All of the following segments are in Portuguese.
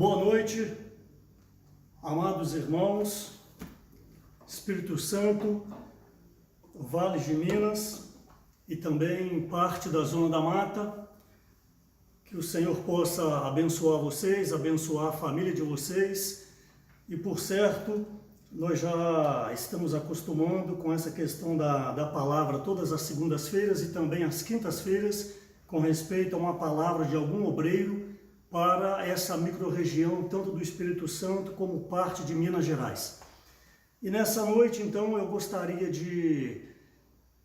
Boa noite, amados irmãos, Espírito Santo, Vale de Minas e também parte da Zona da Mata. Que o Senhor possa abençoar vocês, abençoar a família de vocês. E por certo, nós já estamos acostumando com essa questão da palavra todas as segundas-feiras e também às quintas-feiras, com respeito a uma palavra de algum obreiro para essa microrregião, tanto do Espírito Santo como parte de Minas Gerais. E nessa noite, então, eu gostaria de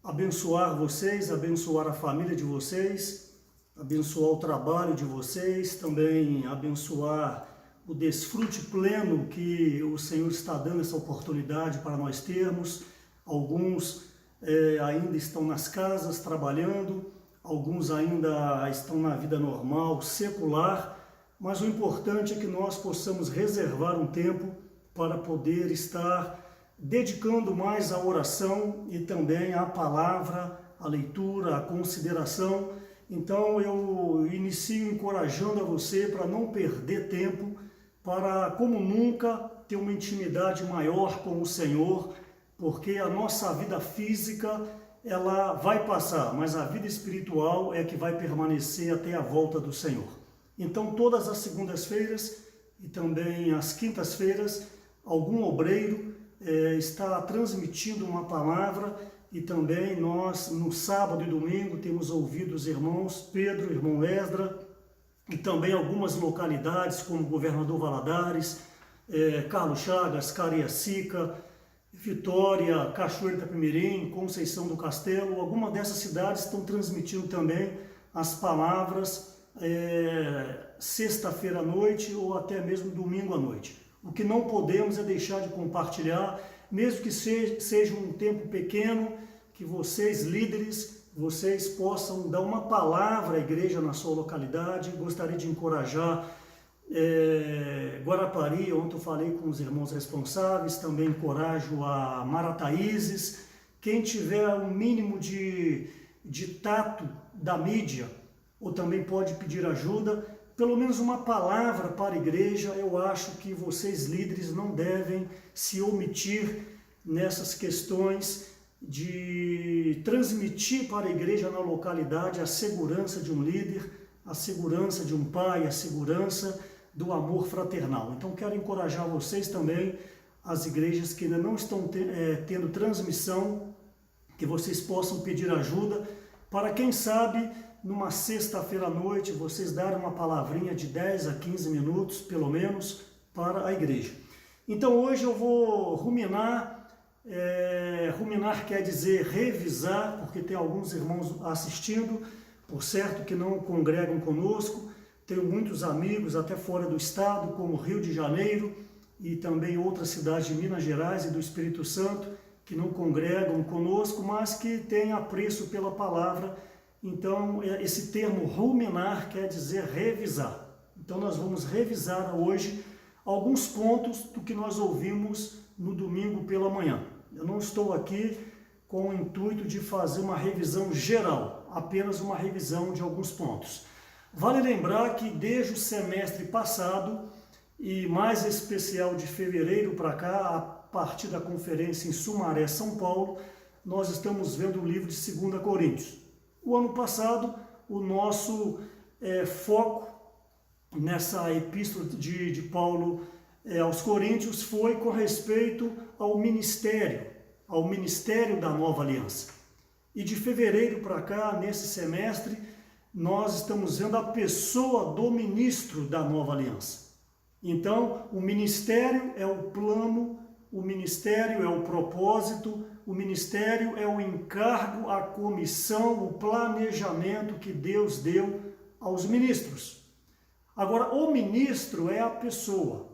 abençoar vocês, abençoar a família de vocês, abençoar o trabalho de vocês, também abençoar o desfrute pleno que o Senhor está dando essa oportunidade para nós termos. Alguns ainda estão nas casas trabalhando, alguns ainda estão na vida normal, secular, mas o importante é que nós possamos reservar um tempo para poder estar dedicando mais à oração e também à palavra, à leitura, à consideração. Então eu inicio encorajando a você para não perder tempo, para como nunca ter uma intimidade maior com o Senhor, porque a nossa vida física ela vai passar, mas a vida espiritual é que vai permanecer até a volta do Senhor. Então todas as segundas-feiras e também às quintas-feiras, algum obreiro está transmitindo uma palavra, e também nós no sábado e domingo temos ouvido os irmãos Pedro, irmão Esdra, e também algumas localidades como Governador Valadares, Carlos Chagas, Cariacica, Vitória, Cachoeira Itapemirim, Conceição do Castelo. Algumas dessas cidades estão transmitindo também as palavras sexta-feira à noite ou até mesmo domingo à noite. O que não podemos é deixar de compartilhar, mesmo que seja um tempo pequeno, que vocês, líderes, vocês possam dar uma palavra à igreja na sua localidade. Gostaria de encorajar Guarapari, ontem eu falei com os irmãos responsáveis, também encorajo a Marataízes. Quem tiver um mínimo de tato da mídia, ou também pode pedir ajuda, pelo menos uma palavra para a igreja. Eu acho que vocês, líderes, não devem se omitir nessas questões de transmitir para a igreja na localidade a segurança de um líder, a segurança de um pai, a segurança do amor fraternal. Então quero encorajar vocês também, as igrejas que ainda não estão tendo transmissão, que vocês possam pedir ajuda para, quem sabe, numa sexta-feira à noite, vocês darem uma palavrinha de 10 a 15 minutos, pelo menos, para a igreja. Então hoje eu vou ruminar, ruminar quer dizer revisar, porque tem alguns irmãos assistindo, por certo, que não congregam conosco. Tenho muitos amigos até fora do estado, como Rio de Janeiro e também outras cidades de Minas Gerais e do Espírito Santo, que não congregam conosco, mas que têm apreço pela palavra. Então, esse termo ruminar quer dizer revisar. Então, nós vamos revisar hoje alguns pontos do que nós ouvimos no domingo pela manhã. Eu não estou aqui com o intuito de fazer uma revisão geral, apenas uma revisão de alguns pontos. Vale lembrar que desde o semestre passado, e mais especial de fevereiro para cá, a partir da conferência em Sumaré, São Paulo, nós estamos vendo o livro de 2 Coríntios. O ano passado, o nosso foco nessa epístola de Paulo aos Coríntios foi com respeito ao ministério da nova aliança. E de fevereiro para cá, nesse semestre, nós estamos vendo a pessoa do ministro da nova aliança. Então, o ministério é o plano, o ministério é o propósito, o ministério é o encargo, a comissão, o planejamento que Deus deu aos ministros. Agora, o ministro é a pessoa.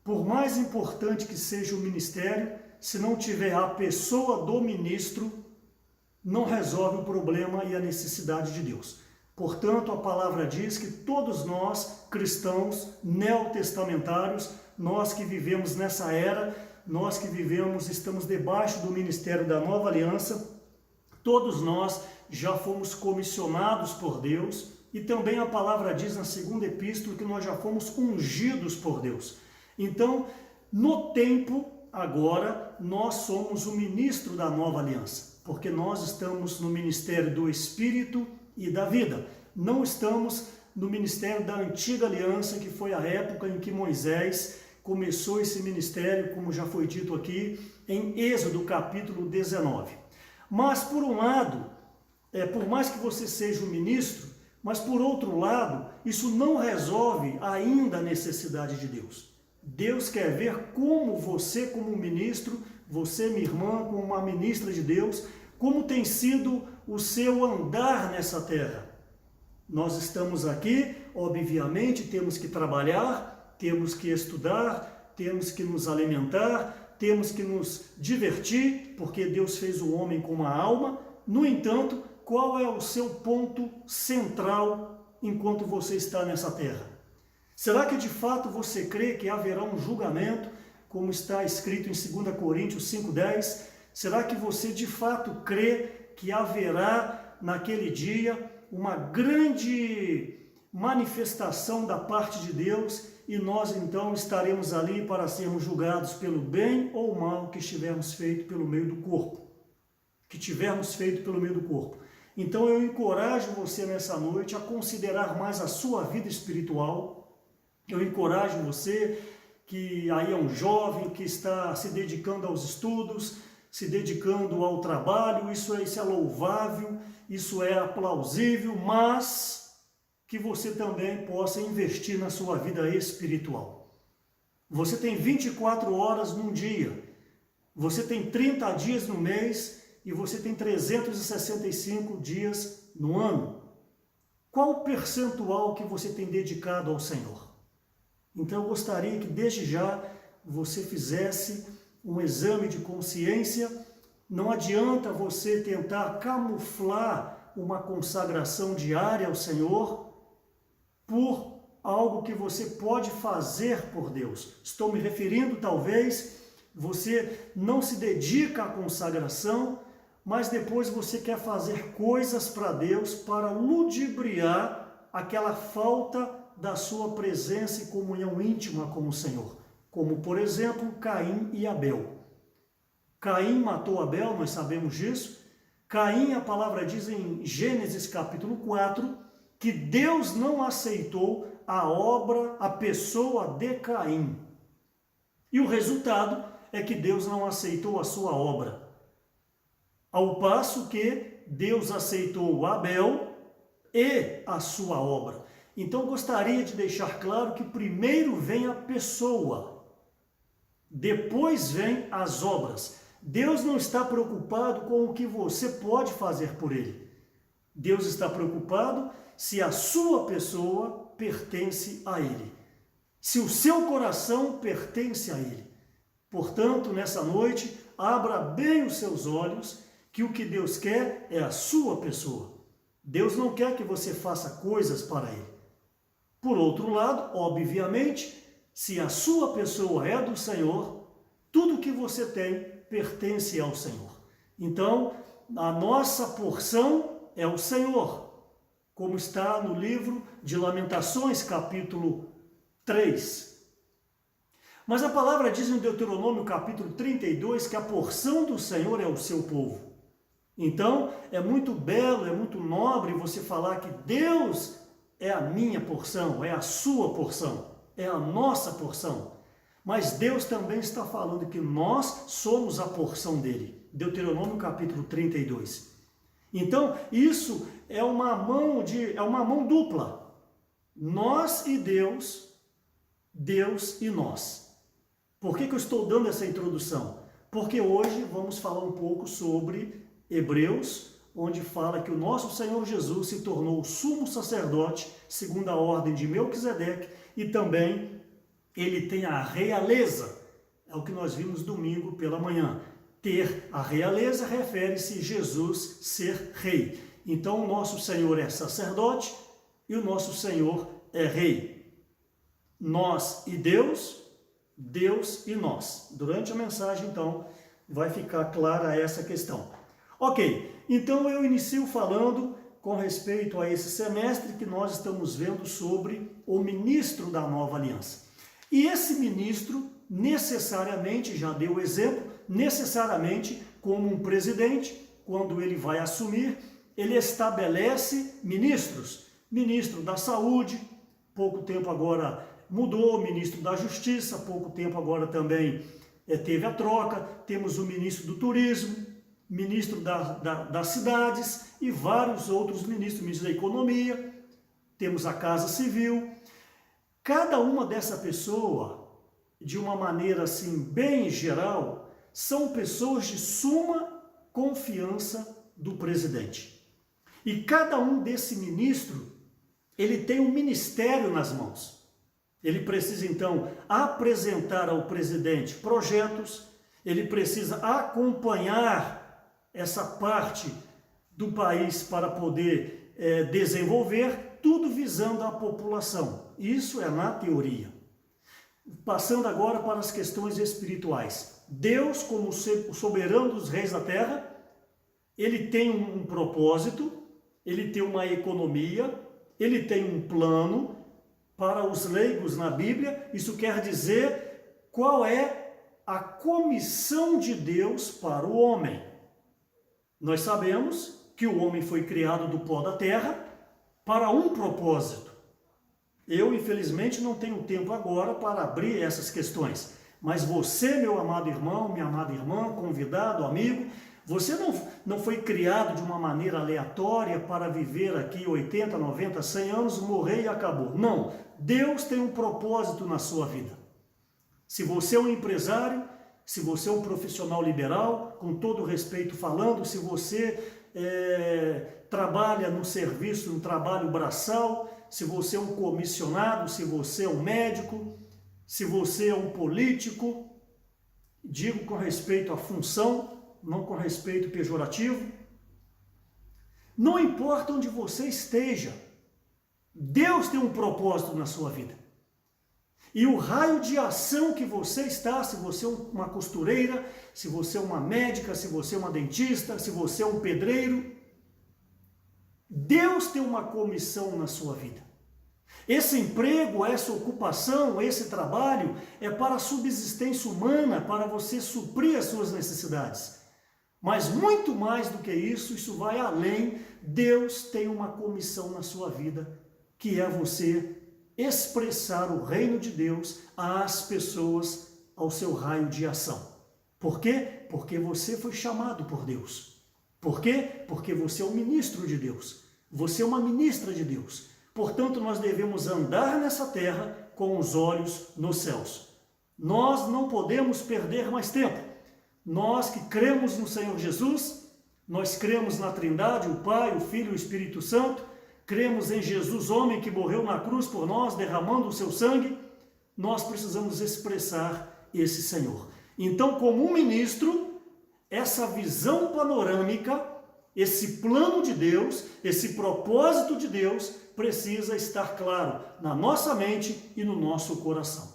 Por mais importante que seja o ministério, se não tiver a pessoa do ministro, não resolve o problema e a necessidade de Deus. Portanto, a palavra diz que todos nós, cristãos neotestamentários, nós que vivemos nessa era, nós que vivemos, estamos debaixo do ministério da nova aliança, Todos nós já fomos comissionados por Deus e também a palavra diz na segunda epístola que nós já fomos ungidos por Deus. Então, no tempo agora, nós somos o ministro da nova aliança, porque nós estamos no ministério do Espírito e da vida. Não estamos no ministério da antiga aliança, que foi a época em que Moisés começou esse ministério, como já foi dito aqui, em Êxodo capítulo 19. Mas por um lado, por mais que você seja um ministro, mas por outro lado, isso não resolve ainda a necessidade de Deus. Deus quer ver como você, como ministro, você, minha irmã, como uma ministra de Deus, como tem sido o seu andar nessa terra. Nós estamos aqui, obviamente, temos que trabalhar, temos que estudar, temos que nos alimentar, temos que nos divertir, porque Deus fez o homem com uma alma. No entanto, qual é o seu ponto central enquanto você está nessa terra? Será que de fato você crê que haverá um julgamento, como está escrito em 2 Coríntios 5,10? Será que você de fato crê que haverá naquele dia uma grande manifestação da parte de Deus e nós então estaremos ali para sermos julgados pelo bem ou mal que tivermos feito pelo meio do corpo? Então eu encorajo você nessa noite a considerar mais a sua vida espiritual. Eu encorajo você que aí é um jovem que está se dedicando aos estudos, se dedicando ao trabalho, isso é louvável, isso é aplausível, mas que você também possa investir na sua vida espiritual. Você tem 24 horas num dia, você tem 30 dias no mês e você tem 365 dias no ano. Qual o percentual que você tem dedicado ao Senhor? Então eu gostaria que desde já você fizesse um exame de consciência. Não adianta você tentar camuflar uma consagração diária ao Senhor por algo que você pode fazer por Deus. Estou me referindo, talvez, você não se dedica à consagração, mas depois você quer fazer coisas para Deus para ludibriar aquela falta da sua presença e comunhão íntima com o Senhor. Como, por exemplo, Caim e Abel. Caim matou Abel, nós sabemos disso. Caim, a palavra diz em Gênesis capítulo 4, que Deus não aceitou a obra, a pessoa de Caim. E o resultado é que Deus não aceitou a sua obra. Ao passo que Deus aceitou Abel e a sua obra. Então gostaria de deixar claro que primeiro vem a pessoa, depois vem as obras. Deus não está preocupado com o que você pode fazer por Ele. Deus está preocupado se a sua pessoa pertence a Ele, se o seu coração pertence a Ele. Portanto, nessa noite, abra bem os seus olhos, que o que Deus quer é a sua pessoa. Deus não quer que você faça coisas para Ele. Por outro lado, obviamente, se a sua pessoa é do Senhor, tudo que você tem pertence ao Senhor. Então, a nossa porção é o Senhor, como está no livro de Lamentações, capítulo 3. Mas a palavra diz em Deuteronômio, capítulo 32, que a porção do Senhor é o seu povo. Então, é muito belo, é muito nobre você falar que Deus é a minha porção, é a sua porção, é a nossa porção. Mas Deus também está falando que nós somos a porção dele. Deuteronômio capítulo 32. Então, isso é uma mão dupla. Nós e Deus, Deus e nós. Por que eu estou dando essa introdução? Porque hoje vamos falar um pouco sobre Hebreus, onde fala que o nosso Senhor Jesus se tornou o sumo sacerdote, segundo a ordem de Melquisedeque, e também ele tem a realeza. É o que nós vimos domingo pela manhã. Ter a realeza refere-se a Jesus ser rei. Então o nosso Senhor é sacerdote e o nosso Senhor é rei. Nós e Deus, Deus e nós. Durante a mensagem, então, vai ficar clara essa questão. Ok, então eu inicio falando com respeito a esse semestre que nós estamos vendo sobre o ministro da nova aliança. E esse ministro, necessariamente, já deu o exemplo, necessariamente, como um presidente, quando ele vai assumir, ele estabelece ministros. Ministro da Saúde, pouco tempo agora mudou, ministro da Justiça, pouco tempo agora também teve a troca, temos o ministro do Turismo, ministro das Cidades e vários outros ministros, ministro da Economia, temos a Casa Civil. Cada uma dessa pessoa, de uma maneira assim bem geral, são pessoas de suma confiança do presidente. E cada um desse ministro, ele tem um ministério nas mãos. Ele precisa então apresentar ao presidente projetos, ele precisa acompanhar essa parte do país para poder desenvolver, tudo visando a população. Isso é na teoria. Passando agora para as questões espirituais. Deus, como o soberano dos reis da terra, ele tem um propósito, ele tem uma economia, ele tem um plano. Para os leigos na Bíblia, isso quer dizer qual é a comissão de Deus para o homem. Nós sabemos que o homem foi criado do pó da terra para um propósito. Eu, infelizmente, não tenho tempo agora para abrir essas questões. Mas você, meu amado irmão, minha amada irmã, convidado, amigo, você não foi criado de uma maneira aleatória para viver aqui 80, 90, 100 anos, morrer e acabou. Não, Deus tem um propósito na sua vida. Se você é um empresário, se você é um profissional liberal, com todo respeito falando, se você trabalha no serviço, no trabalho braçal, se você é um comissionado, se você é um médico, se você é um político, digo com respeito à função, não com respeito pejorativo, não importa onde você esteja, Deus tem um propósito na sua vida. E o raio de ação que você está, se você é uma costureira, se você é uma médica, se você é uma dentista, se você é um pedreiro, Deus tem uma comissão na sua vida. Esse emprego, essa ocupação, esse trabalho é para a subsistência humana, para você suprir as suas necessidades. Mas muito mais do que isso vai além. Deus tem uma comissão na sua vida, que é você expressar o reino de Deus às pessoas, ao seu raio de ação. Por quê? Porque você foi chamado por Deus. Por quê? Porque você é um ministro de Deus. Você é uma ministra de Deus. Portanto, nós devemos andar nessa terra com os olhos nos céus. Nós não podemos perder mais tempo. Nós que cremos no Senhor Jesus, nós cremos na Trindade, o Pai, o Filho e o Espírito Santo, cremos em Jesus, homem que morreu na cruz por nós, derramando o seu sangue, nós precisamos expressar esse Senhor. Então, como um ministro, essa visão panorâmica, esse plano de Deus, esse propósito de Deus, precisa estar claro na nossa mente e no nosso coração.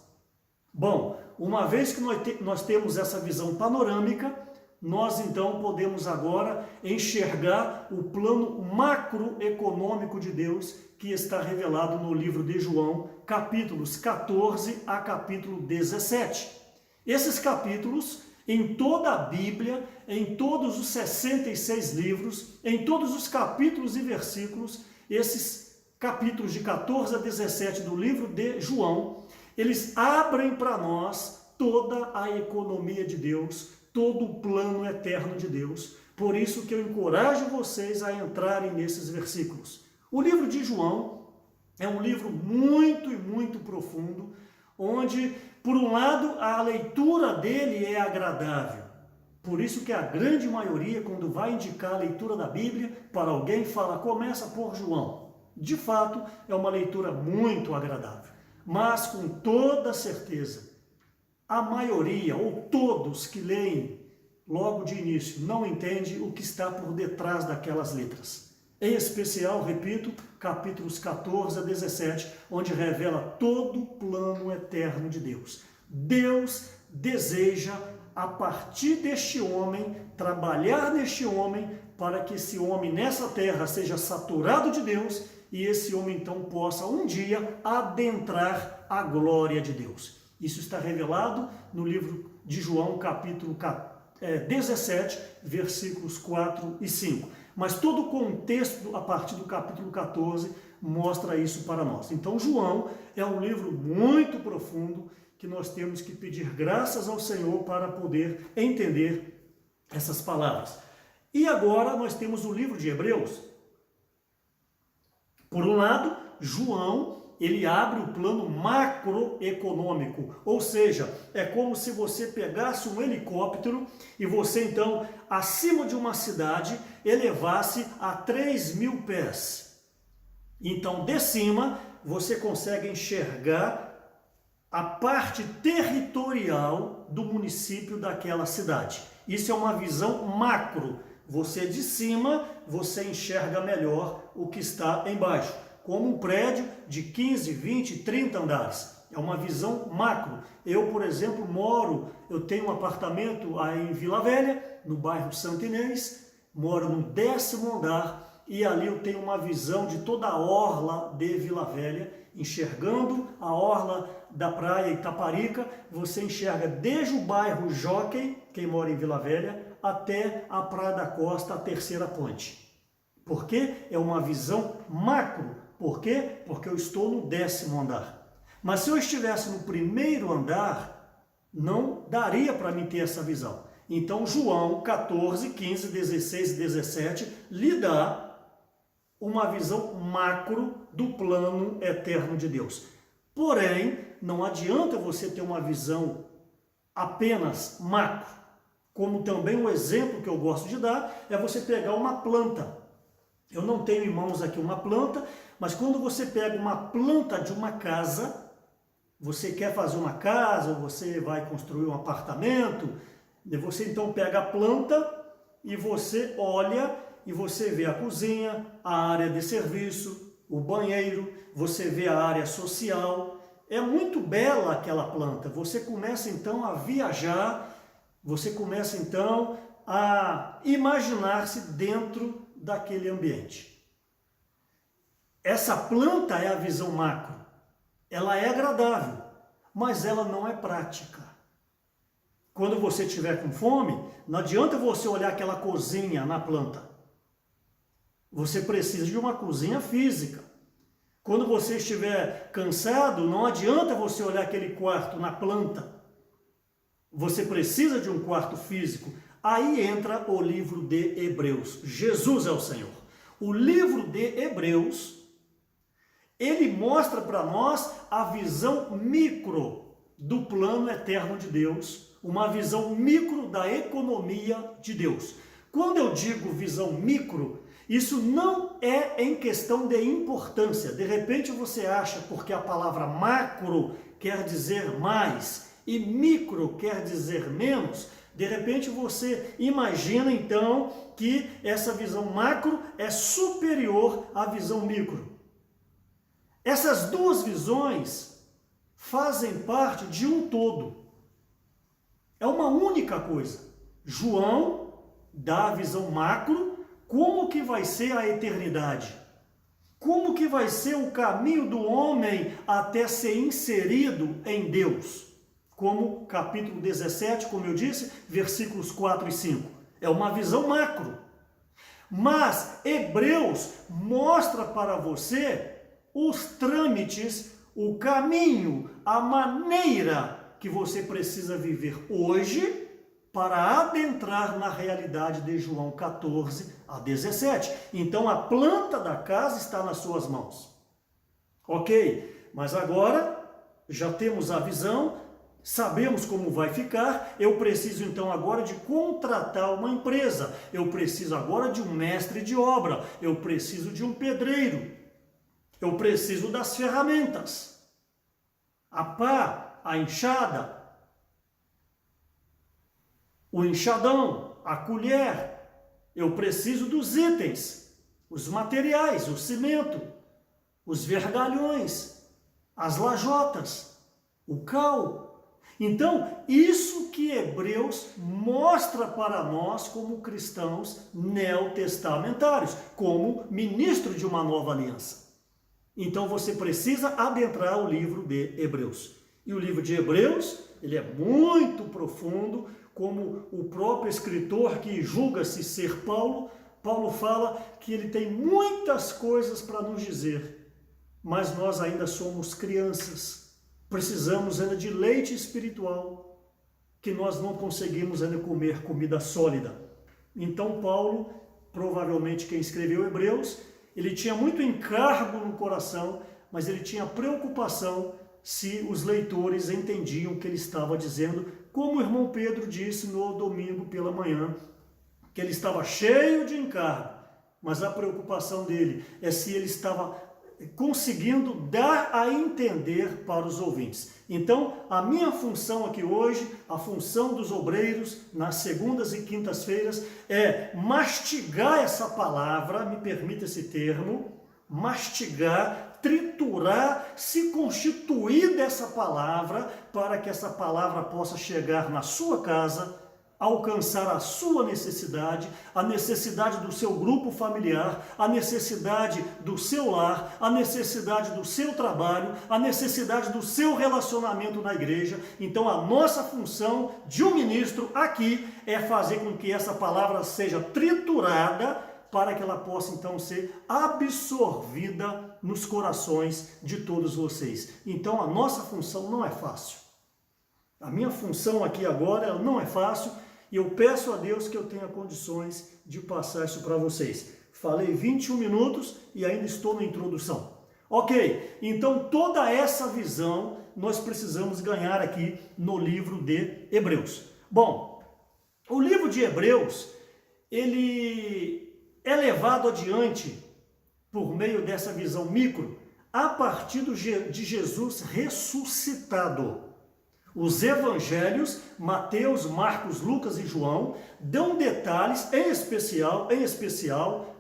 Bom, uma vez que nós temos essa visão panorâmica, nós então podemos agora enxergar o plano macroeconômico de Deus que está revelado no livro de João, capítulos 14 a capítulo 17. Esses capítulos, em toda a Bíblia, em todos os 66 livros, em todos os capítulos e versículos, esses capítulos de 14 a 17 do livro de João, eles abrem para nós toda a economia de Deus, todo o plano eterno de Deus. Por isso que eu encorajo vocês a entrarem nesses versículos. O livro de João é um livro muito e muito profundo, onde, por um lado, a leitura dele é agradável. Por isso que a grande maioria, quando vai indicar a leitura da Bíblia para alguém, fala, começa por João. De fato, é uma leitura muito agradável. Mas, com toda certeza, a maioria, ou todos que leem logo de início, não entende o que está por detrás daquelas letras. Em especial, repito, capítulos 14 a 17, onde revela todo o plano eterno de Deus. Deus deseja a partir deste homem, trabalhar neste homem, para que esse homem nessa terra seja saturado de Deus e esse homem então possa um dia adentrar a glória de Deus. Isso está revelado no livro de João, capítulo 17, versículos 4 e 5. Mas todo o contexto, a partir do capítulo 14, mostra isso para nós. Então, João é um livro muito profundo que nós temos que pedir graças ao Senhor para poder entender essas palavras. E agora nós temos o livro de Hebreus. Por um lado, João, ele abre o plano macroeconômico, ou seja, é como se você pegasse um helicóptero e você então, acima de uma cidade, elevasse a 3.000 pés. Então, de cima, você consegue enxergar a parte territorial do município daquela cidade. Isso é uma visão macro. Você de cima, você enxerga melhor o que está embaixo, como um prédio de 15, 20, 30 andares. É uma visão macro. Eu, por exemplo, eu tenho um apartamento aí em Vila Velha, no bairro Santo Inês, moro no 10º andar e ali eu tenho uma visão de toda a orla de Vila Velha, enxergando a orla da praia Itaparica. Você enxerga desde o bairro Jockey, quem mora em Vila Velha, até a Praia da Costa, a terceira ponte. Por quê? É uma visão macro. Por quê? Porque eu estou no 10º andar. Mas se eu estivesse no 1º andar, não daria para mim ter essa visão. Então João 14, 15, 16 e 17 lhe dá uma visão macro do plano eterno de Deus. Porém, não adianta você ter uma visão apenas macro. Como também um exemplo que eu gosto de dar é você pegar uma planta. Eu não tenho em mãos aqui uma planta, mas quando você pega uma planta de uma casa, você quer fazer uma casa, você vai construir um apartamento, você então pega a planta e você olha e você vê a cozinha, a área de serviço, o banheiro, você vê a área social. É muito bela aquela planta. Você começa então a viajar, você começa então a imaginar-se dentro daquele ambiente. Essa planta é a visão macro. Ela é agradável, mas ela não é prática. Quando você estiver com fome, não adianta você olhar aquela cozinha na planta. Você precisa de uma cozinha física. Quando você estiver cansado, não adianta você olhar aquele quarto na planta. Você precisa de um quarto físico. Aí entra o livro de Hebreus. Jesus é o Senhor. O livro de Hebreus, ele mostra para nós a visão micro do plano eterno de Deus, uma visão micro da economia de Deus. Quando eu digo visão micro, isso não é em questão de importância. De repente você acha, porque a palavra macro quer dizer mais e micro quer dizer menos, de repente você imagina então que essa visão macro é superior à visão micro. Essas duas visões fazem parte de um todo. É uma única coisa. João dá a visão macro, como que vai ser a eternidade? Como que vai ser o caminho do homem até ser inserido em Deus? Como capítulo 17, como eu disse, versículos 4 e 5. É uma visão macro. Mas Hebreus mostra para você os trâmites, o caminho, a maneira que você precisa viver hoje para adentrar na realidade de João 14 a 17. Então a planta da casa está nas suas mãos. Ok, mas agora já temos a visão, sabemos como vai ficar, eu preciso então agora de contratar uma empresa, eu preciso agora de um mestre de obra, eu preciso de um pedreiro, eu preciso das ferramentas, a pá, a enxada, o enxadão, a colher, eu preciso dos itens, os materiais, o cimento, os vergalhões, as lajotas, o cal. Então, isso que Hebreus mostra para nós como cristãos neotestamentários, como ministro de uma nova aliança. Então você precisa adentrar o livro de Hebreus. E o livro de Hebreus, ele é muito profundo, como o próprio escritor que julga-se ser Paulo fala que ele tem muitas coisas para nos dizer, mas nós ainda somos crianças, precisamos ainda de leite espiritual, que nós não conseguimos ainda comer comida sólida. Então Paulo, provavelmente quem escreveu Hebreus, ele tinha muito encargo no coração, mas ele tinha preocupação se os leitores entendiam o que ele estava dizendo, como o irmão Pedro disse no domingo pela manhã, que ele estava cheio de encargo, mas a preocupação dele é se ele estava conseguindo dar a entender para os ouvintes. Então, a minha função aqui hoje, a função dos obreiros, nas segundas e quintas-feiras, é mastigar essa palavra, me permita esse termo, mastigar, triturar, se constituir dessa palavra, para que essa palavra possa chegar na sua casa, alcançar a sua necessidade, a necessidade do seu grupo familiar, a necessidade do seu lar, a necessidade do seu trabalho, a necessidade do seu relacionamento na igreja. Então a nossa função de um ministro aqui é fazer com que essa palavra seja triturada para que ela possa então ser absorvida nos corações de todos vocês. Então a nossa função não é fácil. A minha função aqui agora não é fácil, e eu peço a Deus que eu tenha condições de passar isso para vocês. Falei 21 minutos e ainda estou na introdução. Ok, então toda essa visão nós precisamos ganhar aqui no livro de Hebreus. Bom, o livro de Hebreus, ele é levado adiante por meio dessa visão micro a partir de Jesus ressuscitado. Os evangelhos, Mateus, Marcos, Lucas e João, dão detalhes, em especial,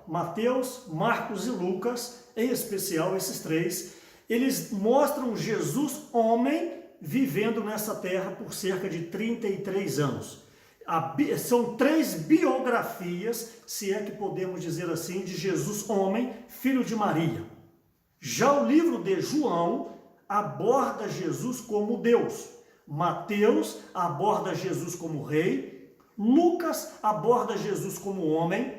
Mateus, Marcos e Lucas, em especial esses três, eles mostram Jesus homem vivendo nessa terra por cerca de 33 anos. São 3 biografias, se é que podemos dizer assim, de Jesus homem, filho de Maria. Já o livro de João aborda Jesus como Deus. Mateus aborda Jesus como rei, Lucas aborda Jesus como homem,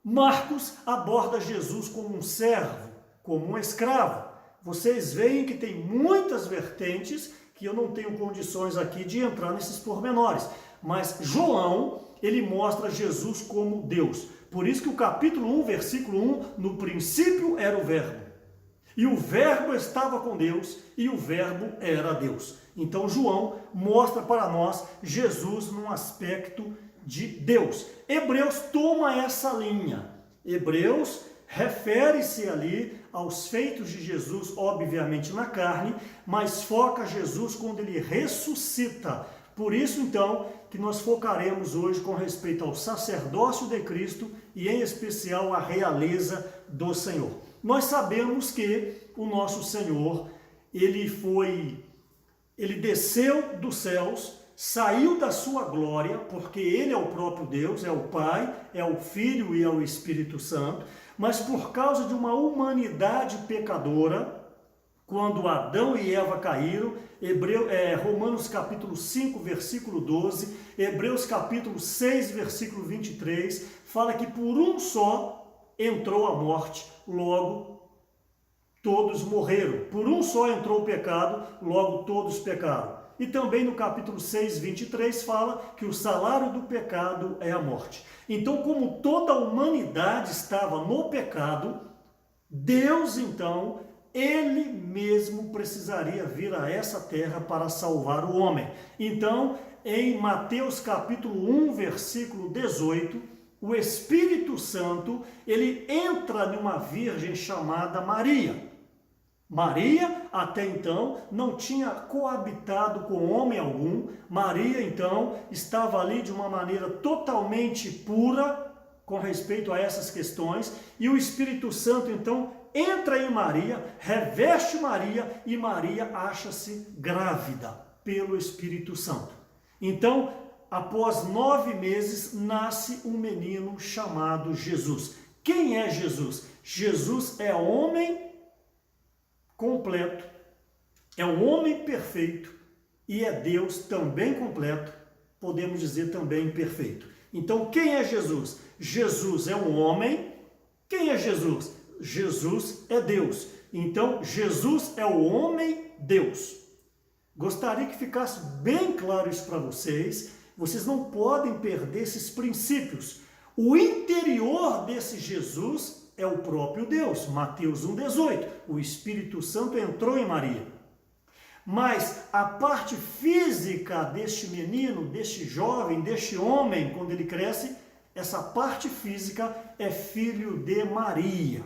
Marcos aborda Jesus como um servo, como um escravo. Vocês veem que tem muitas vertentes que eu não tenho condições aqui de entrar nesses pormenores, mas João, ele mostra Jesus como Deus. Por isso que o capítulo 1, versículo 1, no princípio era o verbo. E o verbo estava com Deus, e o verbo era Deus. Então João mostra para nós Jesus num aspecto de Deus. Hebreus toma essa linha. Hebreus refere-se ali aos feitos de Jesus, obviamente na carne, mas foca Jesus quando ele ressuscita. Por isso então que nós focaremos hoje com respeito ao sacerdócio de Cristo e em especial a realeza do Senhor. Nós sabemos que o nosso Senhor, ele desceu dos céus, saiu da sua glória, porque ele é o próprio Deus, é o Pai, é o Filho e é o Espírito Santo, mas por causa de uma humanidade pecadora, quando Adão e Eva caíram, Romanos capítulo 5, versículo 12, Hebreus capítulo 6, versículo 23, fala que por um só entrou a morte, logo todos morreram. Por um só entrou o pecado, logo todos pecaram. E também no capítulo 6, 23, fala que o salário do pecado é a morte. Então, como toda a humanidade estava no pecado, Deus, então, ele mesmo precisaria vir a essa terra para salvar o homem. Então, em Mateus capítulo 1, versículo 18, o Espírito Santo, ele entra numa virgem chamada Maria. Maria, até então, não tinha coabitado com homem algum. Maria, então, estava ali de uma maneira totalmente pura com respeito a essas questões. E o Espírito Santo, então, entra em Maria, reveste Maria e Maria acha-se grávida. pelo Espírito Santo. Então, após 9 meses, nasce um menino chamado Jesus. Quem é Jesus? Jesus é homem completo, é um homem perfeito e é Deus também completo, podemos dizer também perfeito. Então, quem é Jesus? Jesus é um homem. Quem é Jesus? Jesus é Deus. Então, Jesus é o homem Deus. Gostaria que ficasse bem claro isso para vocês. Vocês não podem perder esses princípios. O interior desse Jesus é o próprio Deus. Mateus 1,18. O Espírito Santo entrou em Maria. Mas a parte física deste menino, deste jovem, deste homem, quando ele cresce, essa parte física é filho de Maria.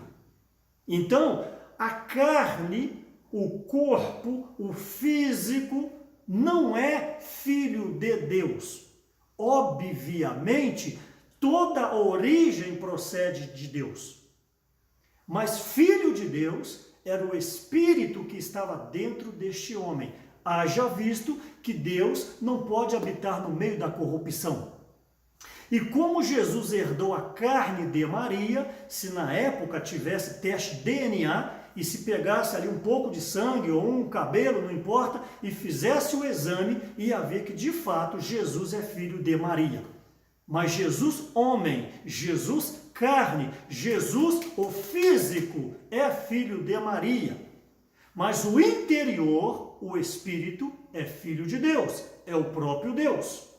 Então, a carne, o corpo, o físico, não é filho de Deus. Obviamente, toda a origem procede de Deus. Mas filho de Deus era o Espírito que estava dentro deste homem. Haja visto que Deus não pode habitar no meio da corrupção. E como Jesus herdou a carne de Maria, se na época tivesse teste DNA e se pegasse ali um pouco de sangue ou um cabelo, não importa, e fizesse o exame, ia ver que de fato Jesus é filho de Maria. Mas Jesus homem, Jesus carne, Jesus o físico é filho de Maria. Mas o interior, o Espírito, é filho de Deus, é o próprio Deus.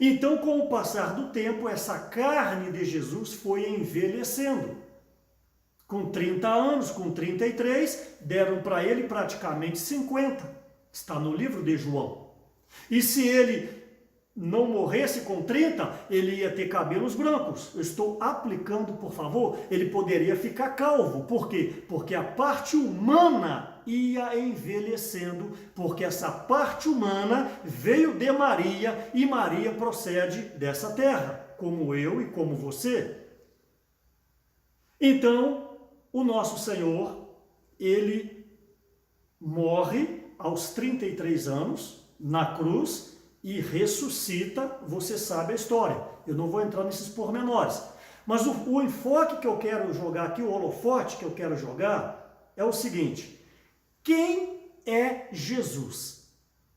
Então, com o passar do tempo, essa carne de Jesus foi envelhecendo. Com 30 anos, com 33, deram para ele praticamente 50. Está no livro de João. E se ele não morresse com 30, ele ia ter cabelos brancos. Eu estou aplicando, por favor, ele poderia ficar calvo. Por quê? Porque a parte humana ia envelhecendo, porque essa parte humana veio de Maria e Maria procede dessa terra, como eu e como você. Então, o nosso Senhor, ele morre aos 33 anos na cruz e ressuscita, você sabe a história. Eu não vou entrar nesses pormenores. Mas o enfoque que eu quero jogar aqui, o holofote que eu quero jogar, é o seguinte: quem é Jesus?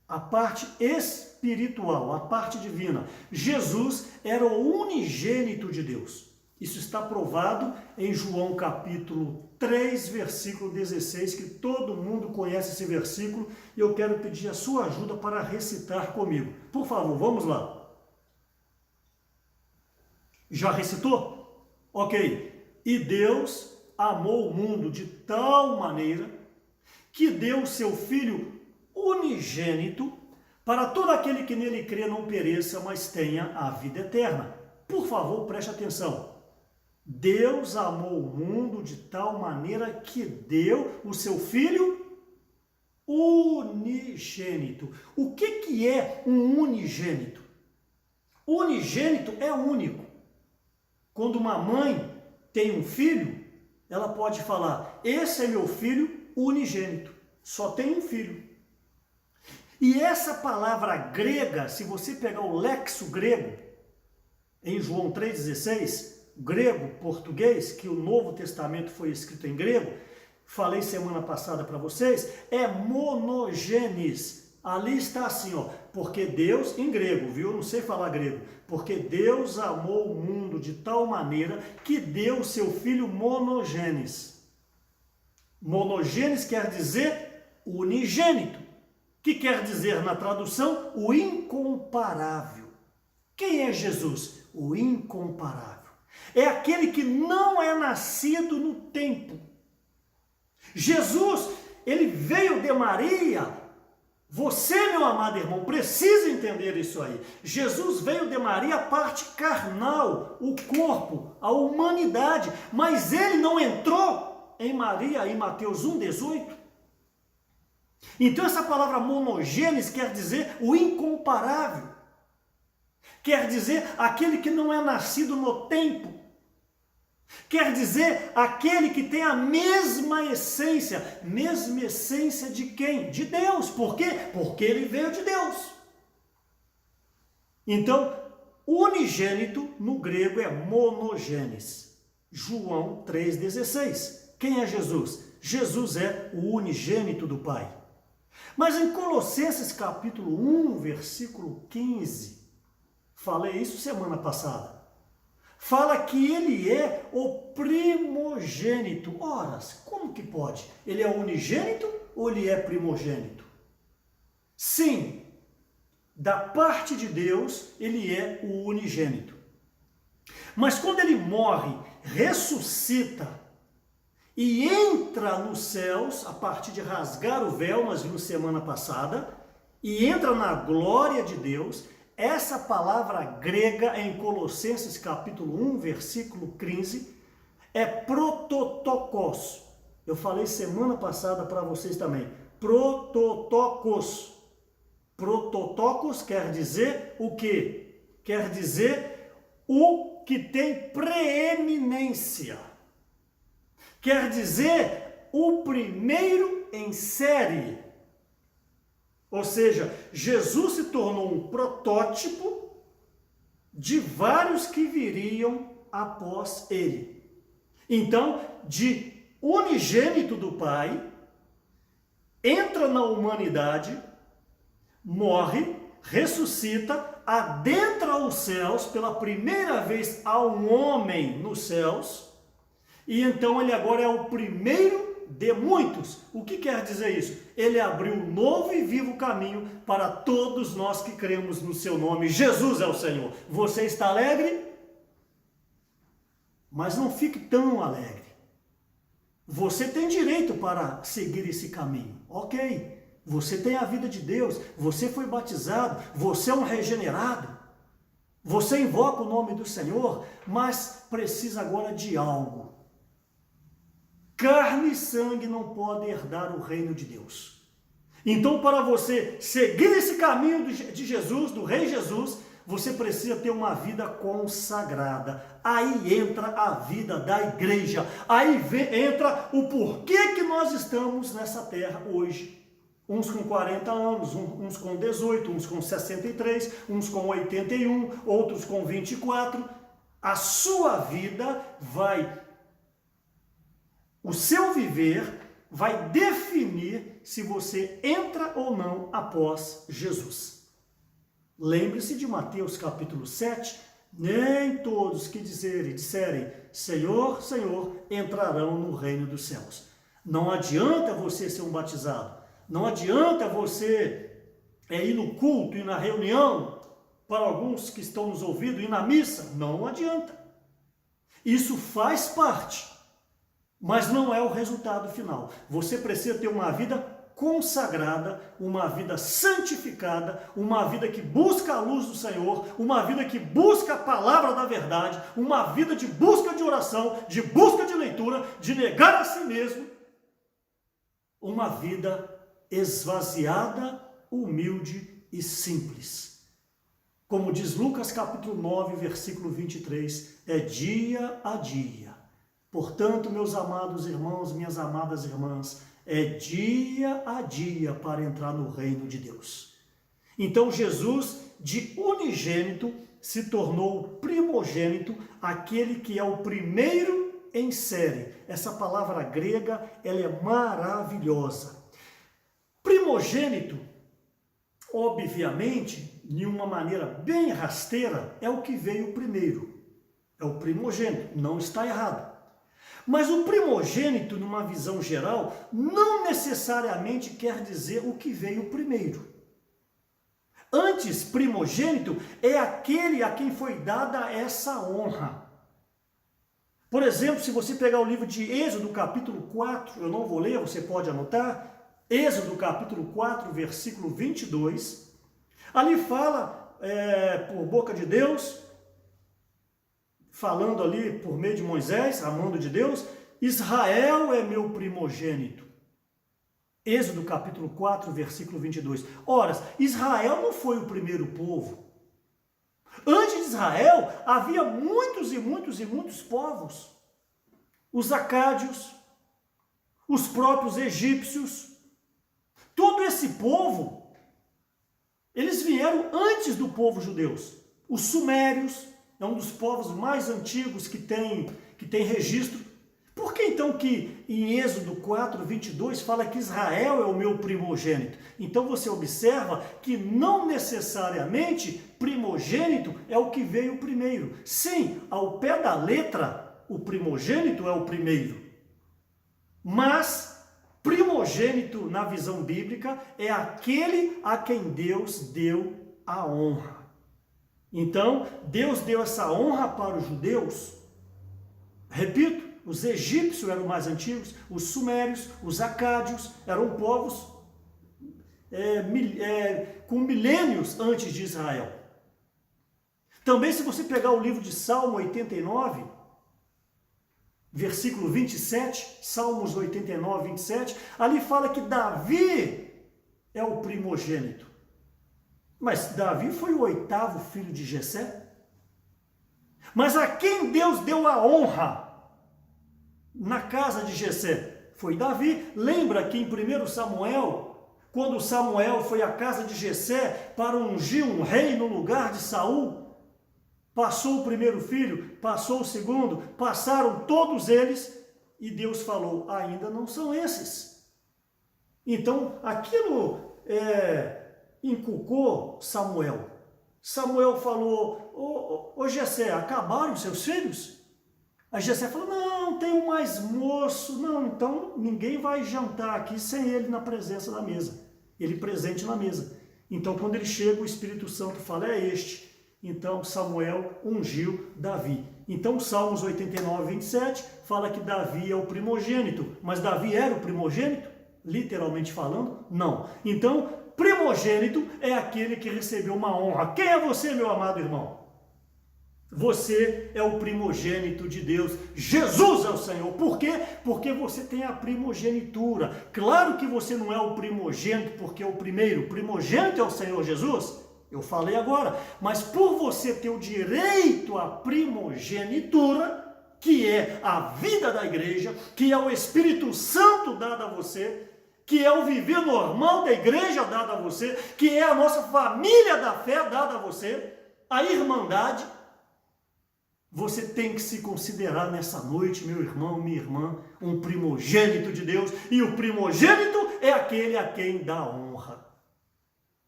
A parte espiritual, a parte divina. Jesus era o unigênito de Deus. Isso está provado em João capítulo 3, versículo 16, que todo mundo conhece esse versículo, e eu quero pedir a sua ajuda para recitar comigo. Por favor, vamos lá. Já recitou? Ok. E Deus amou o mundo de tal maneira que deu o seu Filho unigênito para todo aquele que nele crê não pereça, mas tenha a vida eterna. Por favor, preste atenção. Deus amou o mundo de tal maneira que deu o seu Filho unigênito. O que é um unigênito? Unigênito é único. Quando uma mãe tem um filho, ela pode falar: esse é meu filho unigênito. Só tem um filho. E essa palavra grega, se você pegar o lexo grego, em João 3,16, grego, português, que o Novo Testamento foi escrito em grego, falei semana passada para vocês, é monogenes. Ali está assim, ó, porque Deus, em grego, viu? Eu não sei falar grego. Porque Deus amou o mundo de tal maneira que deu o seu filho monogenes. Monogenes quer dizer unigênito, que quer dizer na tradução o incomparável. Quem é Jesus? O incomparável. É aquele que não é nascido no tempo. Jesus, ele veio de Maria. Você, meu amado irmão, precisa entender isso aí. Jesus veio de Maria, a parte carnal, o corpo, a humanidade, mas ele não entrou em Maria em Mateus 1,18. Então essa palavra monogênes quer dizer o incomparável. Quer dizer aquele que não é nascido no tempo. Quer dizer, aquele que tem a mesma essência de quem? De Deus. Por quê? Porque ele veio de Deus. Então, unigênito no grego é monogênes. João 3,16. Quem é Jesus? Jesus é o unigênito do Pai. Mas em Colossenses capítulo 1, versículo 15, falei isso semana passada, fala que ele é o primogênito. Ora, como que pode? Ele é unigênito ou ele é primogênito? Sim, da parte de Deus, ele é o unigênito. Mas quando ele morre, ressuscita e entra nos céus, a partir de rasgar o véu, nós vimos semana passada, e entra na glória de Deus, essa palavra grega em Colossenses capítulo 1, versículo 15, é prototokos. Eu falei semana passada para vocês também. Prototokos. Prototokos quer dizer o quê? Quer dizer o que tem preeminência. Quer dizer o primeiro em série. Ou seja, Jesus se tornou um protótipo de vários que viriam após ele. Então, de unigênito do Pai, entra na humanidade, morre, ressuscita, adentra os céus, pela primeira vez há um homem nos céus, e então ele agora é o primeiro de muitos. O que quer dizer isso? Ele abriu um novo e vivo caminho para todos nós que cremos no seu nome. Jesus é o Senhor. Você está alegre? Mas não fique tão alegre. Você tem direito para seguir esse caminho. Ok. Você tem a vida de Deus. Você foi batizado. Você é um regenerado. Você invoca o nome do Senhor, mas precisa agora de algo. Carne e sangue não podem herdar o reino de Deus. Então, para você seguir esse caminho de Jesus, do Rei Jesus, você precisa ter uma vida consagrada. Aí entra a vida da igreja. Aí entra o porquê que nós estamos nessa terra hoje. Uns com 40 anos, uns com 18, uns com 63, uns com 81, outros com 24. A sua vida o seu viver vai definir se você entra ou não após Jesus. Lembre-se de Mateus capítulo 7, nem todos que disserem, Senhor, Senhor, entrarão no reino dos céus. Não adianta você ser um batizado, não adianta você ir no culto e na reunião, para alguns que estão nos ouvindo, ir na missa, não adianta. Isso faz parte. Mas não é o resultado final. Você precisa ter uma vida consagrada, uma vida santificada, uma vida que busca a luz do Senhor, uma vida que busca a palavra da verdade, uma vida de busca de oração, de busca de leitura, de negar a si mesmo, uma vida esvaziada, humilde e simples. Como diz Lucas capítulo 9, versículo 23, é dia a dia. Portanto, meus amados irmãos, minhas amadas irmãs, é dia a dia para entrar no reino de Deus. Então, Jesus, de unigênito, se tornou primogênito, aquele que é o primeiro em série. Essa palavra grega, ela é maravilhosa. Primogênito, obviamente, de uma maneira bem rasteira, é o que veio primeiro. É o primogênito, não está errado. Mas o primogênito, numa visão geral, não necessariamente quer dizer o que veio primeiro. Antes, primogênito é aquele a quem foi dada essa honra. Por exemplo, se você pegar o livro de Êxodo, capítulo 4, eu não vou ler, você pode anotar, Êxodo, capítulo 4, versículo 22, ali fala, por boca de Deus, falando ali por meio de Moisés, amando de Deus, Israel é meu primogênito. Êxodo capítulo 4, versículo 22. Ora, Israel não foi o primeiro povo. Antes de Israel, havia muitos e muitos e muitos povos. os acádios, os próprios egípcios, todo esse povo, eles vieram antes do povo judeu. Os sumérios é um dos povos mais antigos que tem registro. Por que então que em Êxodo 4:22 fala que Israel é o meu primogênito? Então você observa que não necessariamente primogênito é o que veio primeiro. Sim, ao pé da letra, o primogênito é o primeiro. Mas primogênito na visão bíblica é aquele a quem Deus deu a honra. Então, Deus deu essa honra para os judeus. Repito, os egípcios eram mais antigos, os sumérios, os acádios eram povos com milênios antes de Israel. Também, se você pegar o livro de Salmo 89, versículo 27, Salmos 89, 27, ali fala que Davi é o primogênito. Mas Davi foi o 8º filho de Jessé. Mas a quem Deus deu a honra na casa de Jessé? Foi Davi. Lembra que em 1 Samuel, quando Samuel foi à casa de Jessé para ungir um rei no lugar de Saul, passou o primeiro filho, passou o segundo, passaram todos eles, e Deus falou, ainda não são esses. Então, aquilo inculcou Samuel. Samuel falou, ô Jessé, acabaram os seus filhos? A Jessé falou, não, tenho mais moço, não, então ninguém vai jantar aqui sem ele na presença da mesa, ele presente na mesa. Então, quando ele chega, o Espírito Santo fala, é este. Então, Samuel ungiu Davi. Então, Salmos 89, 27, fala que Davi é o primogênito. Mas Davi era o primogênito? Literalmente falando, não. Então, primogênito é aquele que recebeu uma honra. Quem é você, meu amado irmão? Você é o primogênito de Deus. Jesus é o Senhor. Por quê? Porque você tem a primogenitura. Claro que você não é o primogênito porque é o primeiro. O primogênito é o Senhor Jesus. Eu falei agora, mas por você ter o direito à primogenitura, que é a vida da igreja, que é o Espírito Santo dado a você, que é o viver normal da igreja dado a você, que é a nossa família da fé dada a você, a irmandade, você tem que se considerar nessa noite, meu irmão, minha irmã, um primogênito de Deus, e o primogênito é aquele a quem dá honra.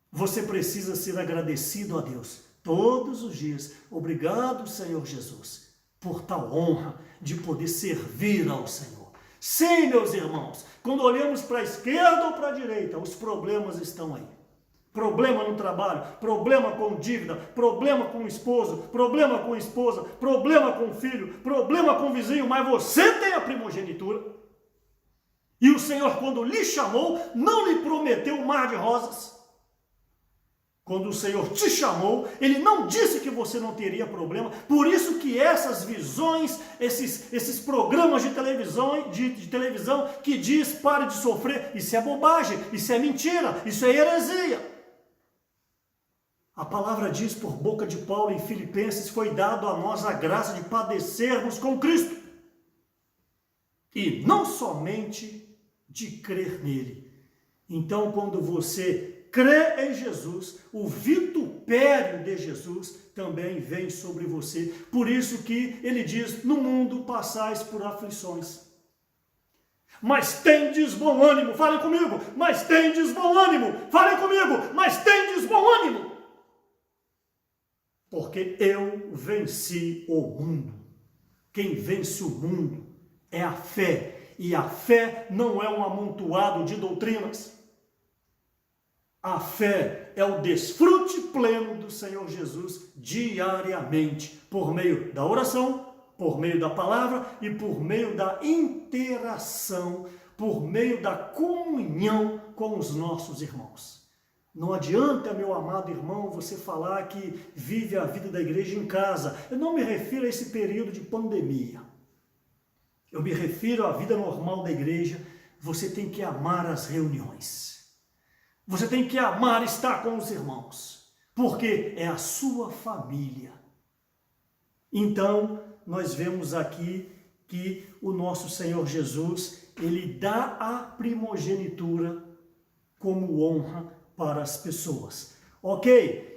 Você precisa ser agradecido a Deus todos os dias. Obrigado, Senhor Jesus, por tal honra de poder servir ao Senhor. Sim, meus irmãos, quando olhamos para a esquerda ou para a direita, os problemas estão aí. Problema no trabalho, problema com dívida, problema com o esposo, problema com a esposa, problema com o filho, problema com o vizinho, mas você tem a primogenitura. E o Senhor, quando lhe chamou, não lhe prometeu um mar de rosas. Quando o Senhor te chamou, Ele não disse que você não teria problema. Por isso que essas visões, esses programas de televisão que diz pare de sofrer, isso é bobagem, isso é mentira, isso é heresia. A palavra diz por boca de Paulo em Filipenses, foi dado a nós a graça de padecermos com Cristo. E não somente de crer nele. Então, quando você crê em Jesus, o vitupério de Jesus também vem sobre você. Por isso que ele diz, no mundo passais por aflições. Mas tendes bom ânimo, falem comigo, mas tendes bom ânimo, falem comigo, mas tendes bom ânimo. Porque eu venci o mundo. Quem vence o mundo é a fé. E a fé não é um amontoado de doutrinas. A fé é o desfrute pleno do Senhor Jesus diariamente, por meio da oração, por meio da palavra e por meio da interação, por meio da comunhão com os nossos irmãos. Não adianta, meu amado irmão, você falar que vive a vida da igreja em casa. Eu não me refiro a esse período de pandemia. Eu me refiro à vida normal da igreja. Você tem que amar as reuniões. Você tem que amar estar com os irmãos, porque é a sua família. Então, nós vemos aqui que o nosso Senhor Jesus, ele dá a primogenitura como honra para as pessoas. Ok?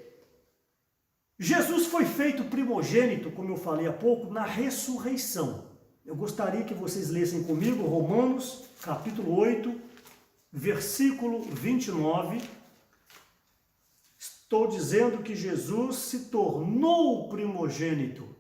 Jesus foi feito primogênito, como eu falei há pouco, na ressurreição. Eu gostaria que vocês lessem comigo Romanos, capítulo 8, versículo 29. Estou dizendo que Jesus se tornou primogênito.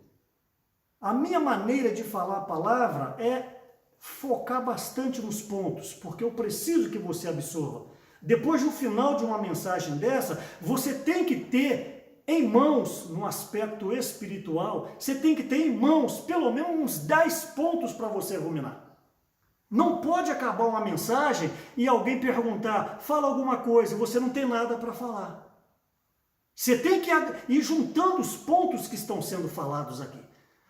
A minha maneira de falar a palavra é focar bastante nos pontos, porque eu preciso que você absorva. Depois do final de uma mensagem dessa, você tem que ter em mãos, no aspecto espiritual, você tem que ter em mãos pelo menos uns 10 pontos para você ruminar. Não pode acabar uma mensagem e alguém perguntar, fala alguma coisa, e você não tem nada para falar. Você tem que ir juntando os pontos que estão sendo falados aqui.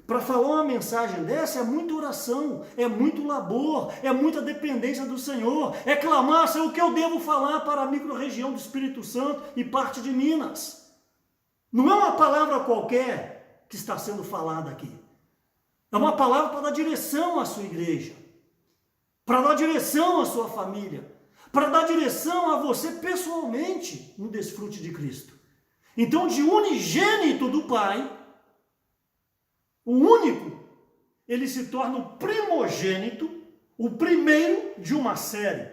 Para falar uma mensagem dessa é muita oração, é muito labor, é muita dependência do Senhor, é clamar, Senhor, o que eu devo falar para a micro-região do Espírito Santo e parte de Minas. Não é uma palavra qualquer que está sendo falada aqui. É uma palavra para dar direção à sua igreja, para dar direção à sua família, para dar direção a você pessoalmente no desfrute de Cristo. Então, de unigênito do Pai, o único, ele se torna o primogênito, o primeiro de uma série,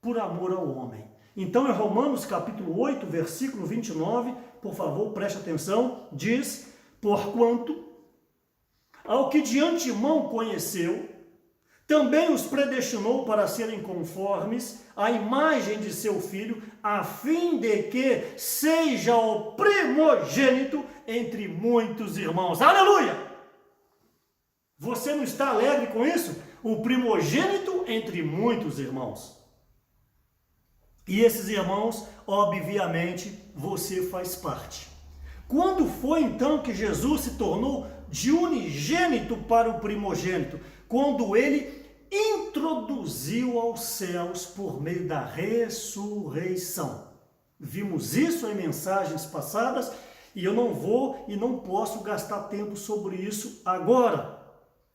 por amor ao homem. Então, em Romanos capítulo 8, versículo 29, por favor, preste atenção, diz, porquanto, ao que de antemão conheceu, também os predestinou para serem conformes à imagem de seu Filho, a fim de que seja o primogênito entre muitos irmãos. Aleluia! Você não está alegre com isso? O primogênito entre muitos irmãos. E esses irmãos, obviamente, você faz parte. Quando foi então que Jesus se tornou de unigênito para o primogênito? Quando ele introduziu aos céus por meio da ressurreição. Vimos isso em mensagens passadas e eu não vou e não posso gastar tempo sobre isso agora.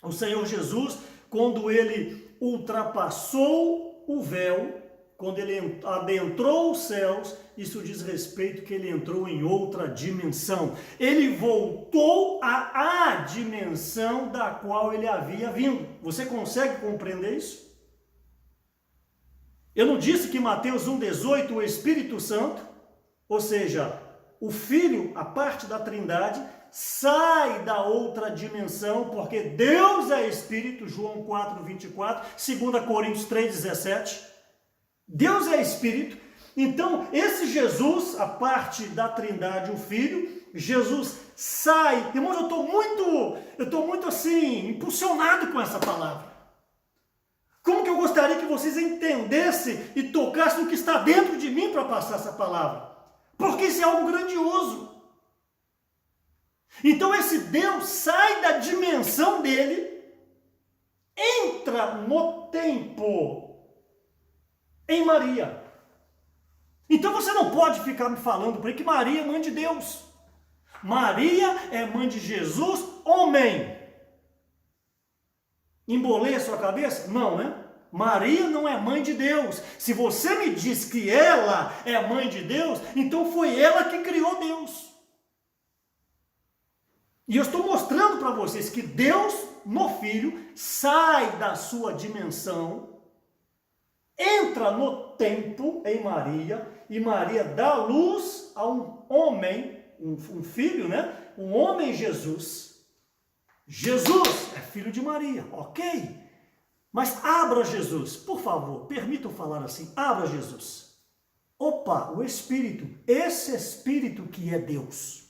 O Senhor Jesus, quando ele ultrapassou o véu, quando ele adentrou os céus, isso diz respeito que ele entrou em outra dimensão. Ele voltou à dimensão da qual ele havia vindo. Você consegue compreender isso? Eu não disse que Mateus 1,18, o Espírito Santo, ou seja, o Filho, a parte da Trindade, sai da outra dimensão, porque Deus é Espírito, João 4,24, 2 Coríntios 3,17. Deus é Espírito, então esse Jesus, a parte da Trindade, o Filho, Jesus sai. Irmãos, eu estou muito assim, impulsionado com essa palavra. Como que eu gostaria que vocês entendessem e tocassem o que está dentro de mim para passar essa palavra? Porque isso é algo grandioso. Então esse Deus sai da dimensão dele, entra no tempo em Maria. Então você não pode ficar me falando por aí que Maria é mãe de Deus. Maria é mãe de Jesus, homem. Embolei a sua cabeça? Não, né? Maria não é mãe de Deus. Se você me diz que ela é mãe de Deus, então foi ela que criou Deus. E eu estou mostrando para vocês que Deus, no Filho, sai da sua dimensão, entra no tempo em Maria, e Maria dá luz a um homem, um filho, né? Um homem Jesus. Jesus é filho de Maria, ok? Mas abra Jesus, por favor, permitam falar assim, abra Jesus. Opa, o Espírito, esse Espírito que é Deus.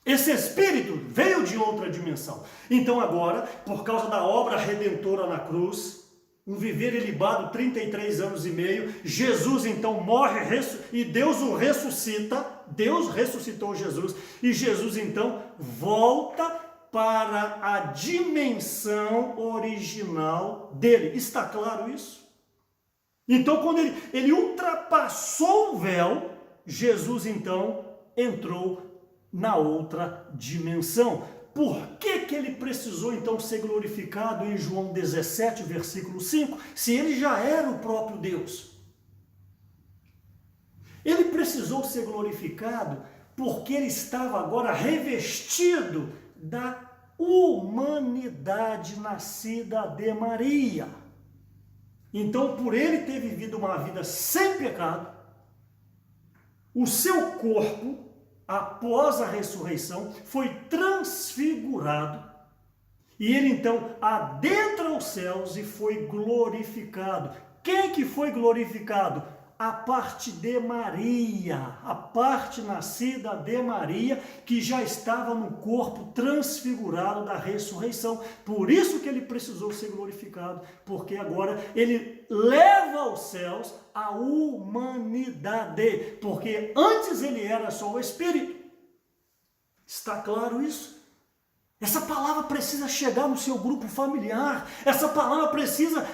Esse Espírito veio de outra dimensão. Então agora, por causa da obra redentora na cruz, um viver ilibado, 33 anos e meio, Jesus então morre e Deus o ressuscita, Deus ressuscitou Jesus, e Jesus então volta para a dimensão original dele. Está claro isso? Então quando ele ultrapassou o véu, Jesus então entrou na outra dimensão. por que ele precisou então ser glorificado em João 17, versículo 5, se ele já era o próprio Deus? Ele precisou ser glorificado porque ele estava agora revestido da humanidade nascida de Maria. Então, por ele ter vivido uma vida sem pecado, o seu corpo, após a ressurreição, foi transfigurado e ele então adentra os céus e foi glorificado. Quem que foi glorificado? A parte de Maria, a parte nascida de Maria, que já estava no corpo transfigurado da ressurreição. Por isso que ele precisou ser glorificado, porque agora ele leva aos céus a humanidade, porque antes ele era só o Espírito. Está claro isso? Essa palavra precisa chegar no seu grupo familiar,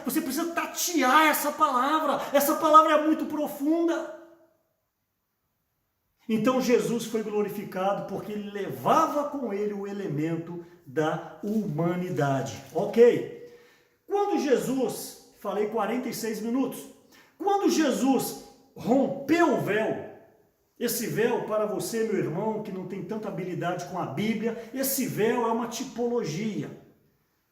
você precisa tatear essa palavra é muito profunda. Então Jesus foi glorificado porque ele levava com ele o elemento da humanidade, ok? Quando Jesus, falei 46 minutos, quando Jesus rompeu o véu, esse véu, para você, meu irmão, que não tem tanta habilidade com a Bíblia, esse véu é uma tipologia.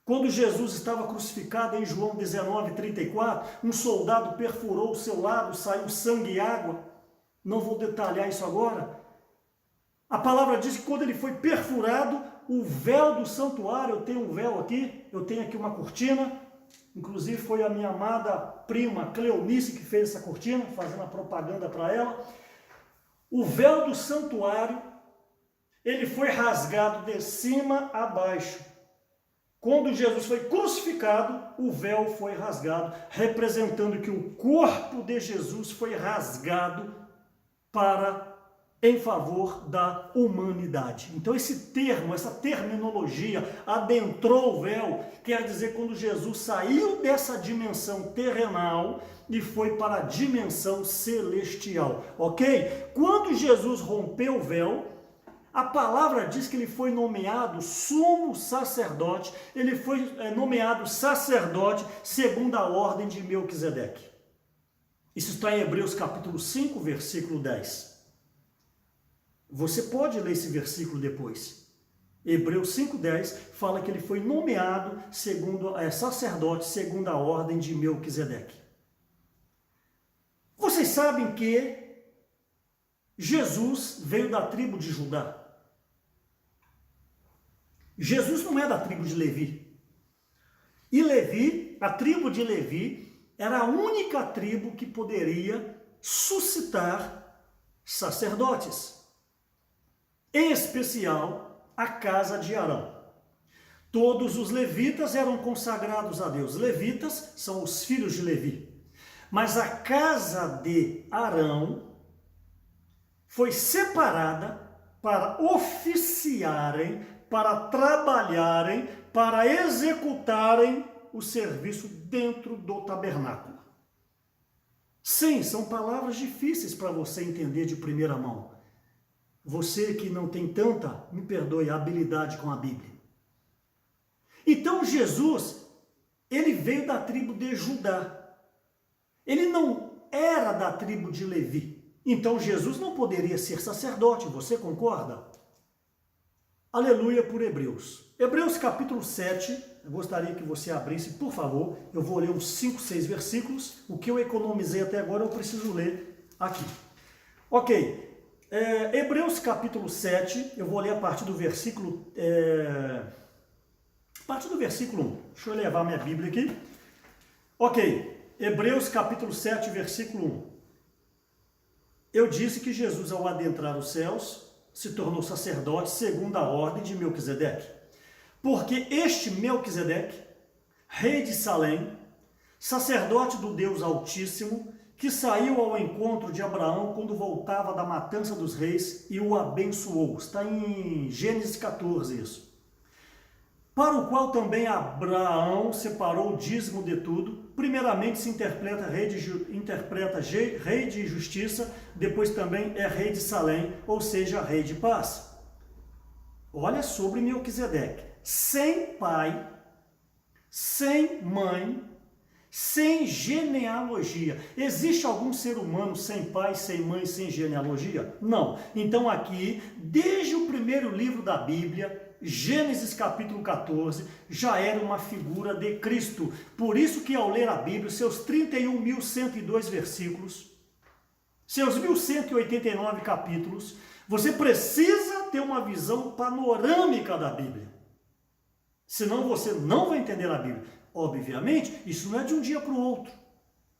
Quando Jesus estava crucificado em João 19:34, um soldado perfurou o seu lado, saiu sangue e água. Não vou detalhar isso agora. A palavra diz que quando ele foi perfurado, o véu do santuário, eu tenho um véu aqui, eu tenho aqui uma cortina, inclusive foi a minha amada prima Cleonice que fez essa cortina, fazendo a propaganda para ela. O véu do santuário, ele foi rasgado de cima a baixo. Quando Jesus foi crucificado, o véu foi rasgado, representando que o corpo de Jesus foi rasgado em favor da humanidade. Então esse termo, essa terminologia, adentrou o véu, quer dizer quando Jesus saiu dessa dimensão terrenal e foi para a dimensão celestial, ok? Quando Jesus rompeu o véu, a palavra diz que ele foi nomeado sumo sacerdote, ele foi nomeado sacerdote segundo a ordem de Melquisedeque. Isso está em Hebreus capítulo 5, versículo 10. Você pode ler esse versículo depois. Hebreus 5,10 fala que ele foi nomeado sacerdote segundo a ordem de Melquisedeque. Vocês sabem que Jesus veio da tribo de Judá. Jesus não é da tribo de Levi. E Levi, a tribo de Levi, era a única tribo que poderia suscitar sacerdotes. Em especial, a casa de Arão. Todos os levitas eram consagrados a Deus. Levitas são os filhos de Levi. Mas a casa de Arão foi separada para oficiarem, para trabalharem, para executarem o serviço dentro do tabernáculo. Sim, são palavras difíceis para você entender de primeira mão. Você que não tem tanta, me perdoe, habilidade com a Bíblia. Então Jesus, ele veio da tribo de Judá. Ele não era da tribo de Levi. Então Jesus não poderia ser sacerdote, você concorda? Aleluia por Hebreus. Hebreus capítulo 7, eu gostaria que você abrisse, por favor. Eu vou ler uns 5, 6 versículos. O que eu economizei até agora eu preciso ler aqui. Ok. Hebreus capítulo 7, eu vou ler a partir do versículo 1. Deixa eu levar minha Bíblia aqui. Ok. Hebreus capítulo 7, versículo 1. Eu disse que Jesus, ao adentrar os céus, se tornou sacerdote segundo a ordem de Melquisedeque. Porque este Melquisedeque, rei de Salém, sacerdote do Deus Altíssimo, que saiu ao encontro de Abraão quando voltava da matança dos reis e o abençoou. Está em Gênesis 14 isso. Para o qual também Abraão separou o dízimo de tudo. Primeiramente se interpreta rei de justiça, depois também é rei de Salém, ou seja, rei de paz. olha sobre Melquisedeque, sem pai, sem mãe, sem genealogia. Existe algum ser humano sem pai, sem mãe, sem genealogia? Não. Então aqui, desde o primeiro livro da Bíblia, Gênesis capítulo 14, já era uma figura de Cristo. Por isso que ao ler a Bíblia, seus 31.102 versículos, seus 1.189 capítulos, você precisa ter uma visão panorâmica da Bíblia. Senão você não vai entender a Bíblia. Obviamente, isso não é de um dia para o outro.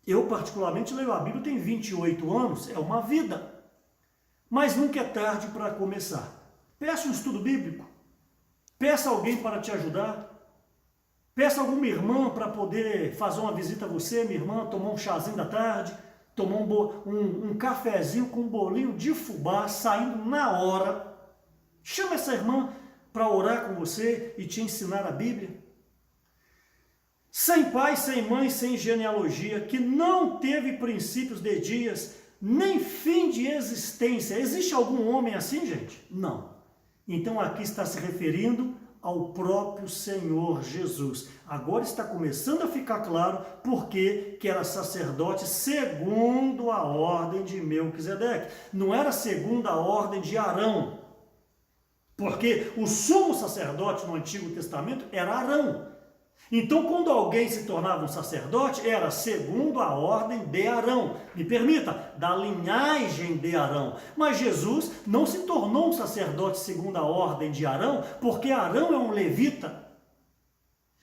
Eu particularmente leio a Bíblia tem 28 anos, é uma vida. Mas nunca é tarde para começar. Peça um estudo bíblico. Peça alguém para te ajudar. Peça alguma irmã para poder fazer uma visita a você, minha irmã, tomar um chazinho da tarde, tomar um cafezinho com um bolinho de fubá, saindo na hora. Chama essa irmã para orar com você e te ensinar a Bíblia. Sem pai, sem mãe, sem genealogia, que não teve princípios de dias, nem fim de existência. Existe algum homem assim, gente? Não. Então aqui está se referindo ao próprio Senhor Jesus. Agora está começando a ficar claro por que era sacerdote segundo a ordem de Melquisedeque. Não era segundo a ordem de Arão. Porque o sumo sacerdote no Antigo Testamento era Arão. Então, quando alguém se tornava um sacerdote, era segundo a ordem de Arão. Me permita, da linhagem de Arão. Mas Jesus não se tornou um sacerdote segundo a ordem de Arão, porque Arão é um levita.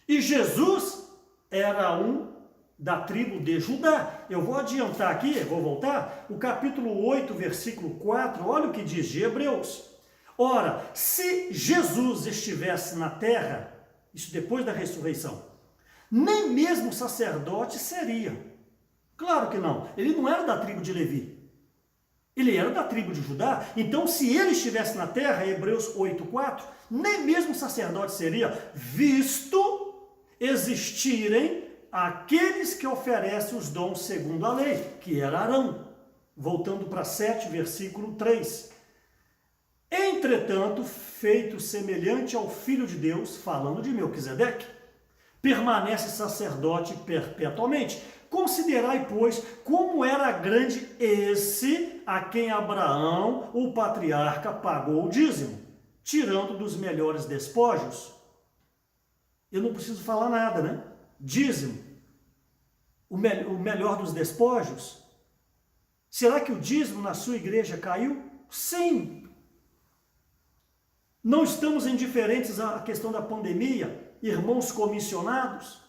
E Jesus era um da tribo de Judá. Eu vou adiantar aqui, vou voltar, o capítulo 8, versículo 4, olha o que diz de Hebreus. Ora, se Jesus estivesse na terra, isso depois da ressurreição, nem mesmo sacerdote seria. Claro que não. Ele não era da tribo de Levi. Ele era da tribo de Judá. Então, se ele estivesse na terra, Hebreus 8:4, nem mesmo sacerdote seria, visto existirem aqueles que oferecem os dons segundo a lei, que era Arão. Voltando para 7, versículo 3. Entretanto, feito semelhante ao Filho de Deus, falando de Melquisedeque, permanece sacerdote perpetuamente. Considerai, pois, como era grande esse a quem Abraão, o patriarca, pagou o dízimo, tirando dos melhores despojos. Eu não preciso falar nada, né? Dízimo, o melhor dos despojos. Será que o dízimo na sua igreja caiu? Sim. Não estamos indiferentes à questão da pandemia, irmãos comissionados,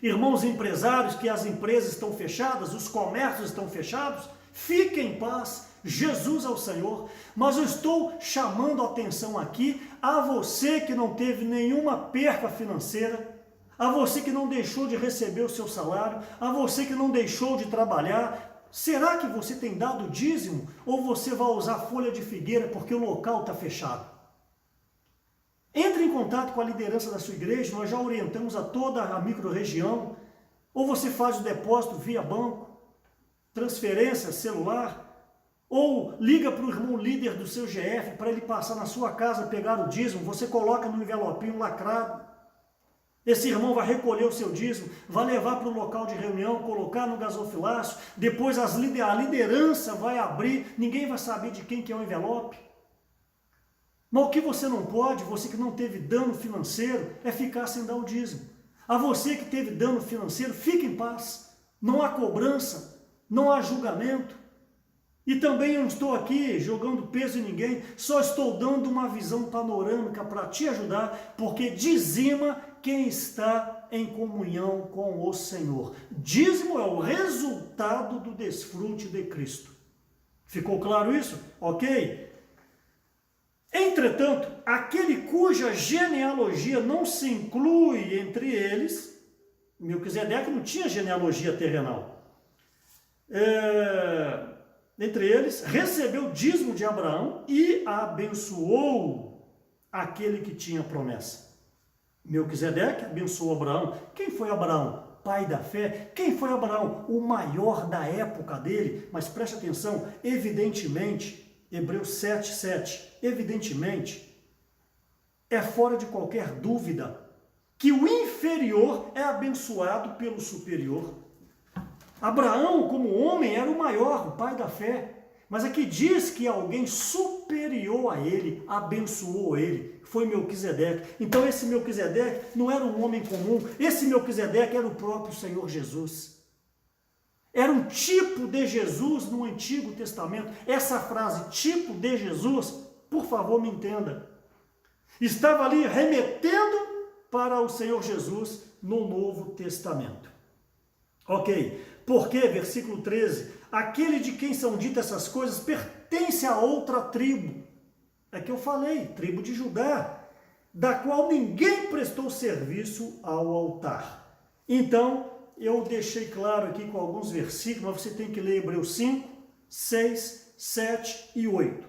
irmãos empresários, que as empresas estão fechadas, os comércios estão fechados, fiquem em paz, Jesus é o Senhor. Mas eu estou chamando a atenção aqui a você que não teve nenhuma perca financeira, a você que não deixou de receber o seu salário, a você que não deixou de trabalhar. Será que você tem dado dízimo ou você vai usar folha de figueira porque o local está fechado? Entre em contato com a liderança da sua igreja, nós já orientamos a toda a micro-região. Ou você faz o depósito via banco, transferência, celular, ou liga para o irmão líder do seu GF para ele passar na sua casa, pegar o dízimo, você coloca no envelopinho lacrado. Esse irmão vai recolher o seu dízimo, vai levar para o local de reunião, colocar no gasofilácio, depois a liderança vai abrir, ninguém vai saber de quem que é o envelope. Mas o que você não pode, você que não teve dano financeiro, é ficar sem dar o dízimo. A você que teve dano financeiro, fique em paz. Não há cobrança, não há julgamento. E também eu não estou aqui jogando peso em ninguém, só estou dando uma visão panorâmica para te ajudar, porque dizima quem está em comunhão com o Senhor. Dízimo é o resultado do desfrute de Cristo. Ficou claro isso? Ok? Entretanto, aquele cuja genealogia não se inclui entre eles, Melquisedeque não tinha genealogia terrenal, entre eles, recebeu o dízimo de Abraão e abençoou aquele que tinha promessa. Melquisedeque abençoou Abraão. Quem foi Abraão? Pai da fé. Quem foi Abraão? O maior da época dele. Mas preste atenção, evidentemente, Hebreus 7:7, evidentemente, é fora de qualquer dúvida que o inferior é abençoado pelo superior. Abraão, como homem, era o maior, o pai da fé. Mas aqui diz que alguém superior a ele abençoou ele, foi Melquisedeque. Então esse Melquisedeque não era um homem comum, esse Melquisedeque era o próprio Senhor Jesus. Era um tipo de Jesus no Antigo Testamento. Essa frase, tipo de Jesus, por favor me entenda, estava ali remetendo para o Senhor Jesus no Novo Testamento. Ok, porque, versículo 13, aquele de quem são ditas essas coisas pertence a outra tribo. É que eu falei, tribo de Judá, da qual ninguém prestou serviço ao altar. Então, eu deixei claro aqui com alguns versículos, mas você tem que ler Hebreus 5, 6, 7 e 8.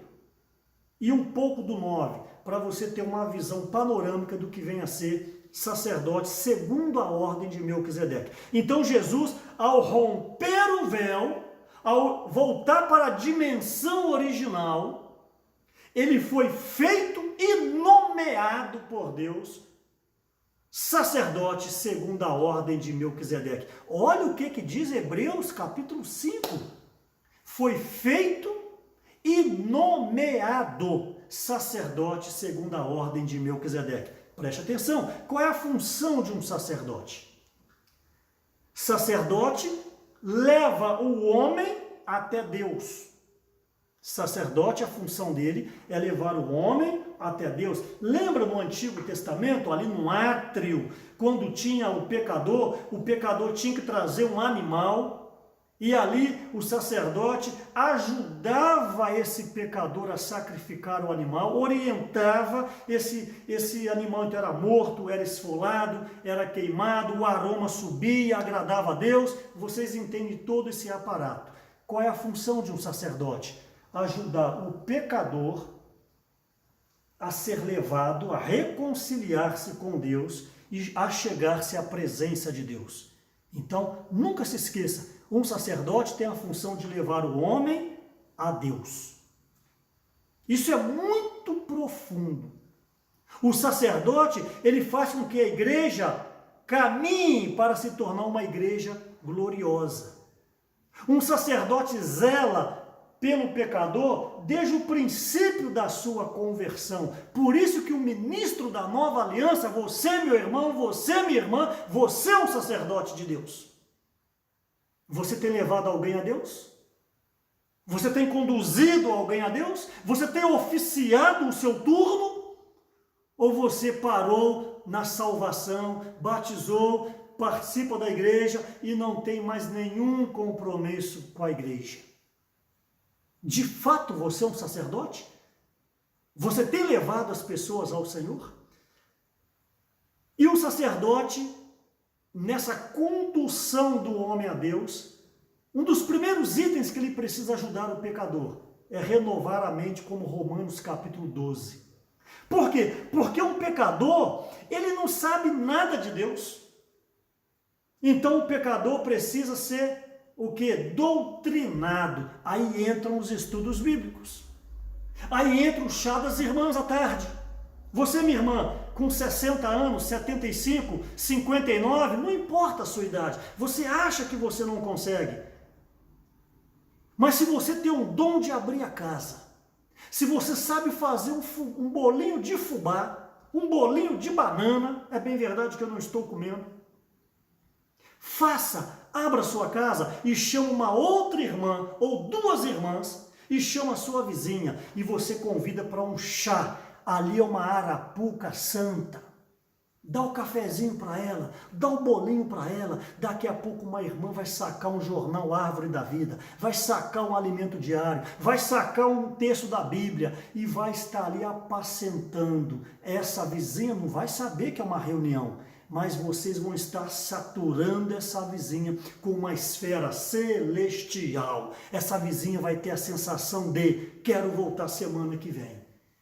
E um pouco do 9, para você ter uma visão panorâmica do que vem a ser sacerdote segundo a ordem de Melquisedeque. Então Jesus, ao romper o véu, ao voltar para a dimensão original, ele foi feito e nomeado por Deus sacerdote segundo a ordem de Melquisedeque. Olha o que diz Hebreus capítulo 5. Foi feito e nomeado sacerdote segundo a ordem de Melquisedeque. Preste atenção, qual é a função de um sacerdote? Sacerdote leva o homem até Deus. Sacerdote, a função dele é levar o homem até Deus. Lembra no Antigo Testamento, ali no átrio, quando tinha o pecador tinha que trazer um animal, e ali o sacerdote ajudava esse pecador a sacrificar o animal, orientava, esse animal então era morto, era esfolado, era queimado, o aroma subia, agradava a Deus. Vocês entendem todo esse aparato. Qual é a função de um sacerdote? Ajudar o pecador a ser levado a reconciliar-se com Deus e a chegar-se à presença de Deus. Então, nunca se esqueça, um sacerdote tem a função de levar o homem a Deus. Isso é muito profundo. O sacerdote, ele faz com que a igreja caminhe para se tornar uma igreja gloriosa. Um sacerdote zela pelo pecador desde o princípio da sua conversão. Por isso que o ministro da nova aliança, você, meu irmão, você, minha irmã, você é um sacerdote de Deus. Você tem levado alguém a Deus? Você tem conduzido alguém a Deus? Você tem oficiado o seu turno? Ou você parou na salvação, batizou, participa da igreja e não tem mais nenhum compromisso com a igreja? De fato, você é um sacerdote? Você tem levado as pessoas ao Senhor? E o sacerdote, nessa condução do homem a Deus, um dos primeiros itens que ele precisa ajudar o pecador é renovar a mente, como Romanos capítulo 12. Por quê? Porque um pecador, ele não sabe nada de Deus. Então o pecador precisa ser o que? Doutrinado. Aí entram os estudos bíblicos. Aí entra o chá das irmãs à tarde. Você, minha irmã, com 60 anos, 75, 59, não importa a sua idade. Você acha que você não consegue. Mas se você tem um dom de abrir a casa, se você sabe fazer um bolinho de fubá, um bolinho de banana, é bem verdade que eu não estou comendo, faça, abra sua casa e chama uma outra irmã ou duas irmãs e chama a sua vizinha e você convida para um chá. Ali é uma arapuca santa. Dá o cafezinho para ela, dá o bolinho para ela. Daqui a pouco uma irmã vai sacar um jornal Árvore da Vida, vai sacar um alimento diário, vai sacar um texto da Bíblia e vai estar ali apacentando. Essa vizinha não vai saber que é uma reunião, mas vocês vão estar saturando essa vizinha com uma esfera celestial. Essa vizinha vai ter a sensação de quero voltar semana que vem.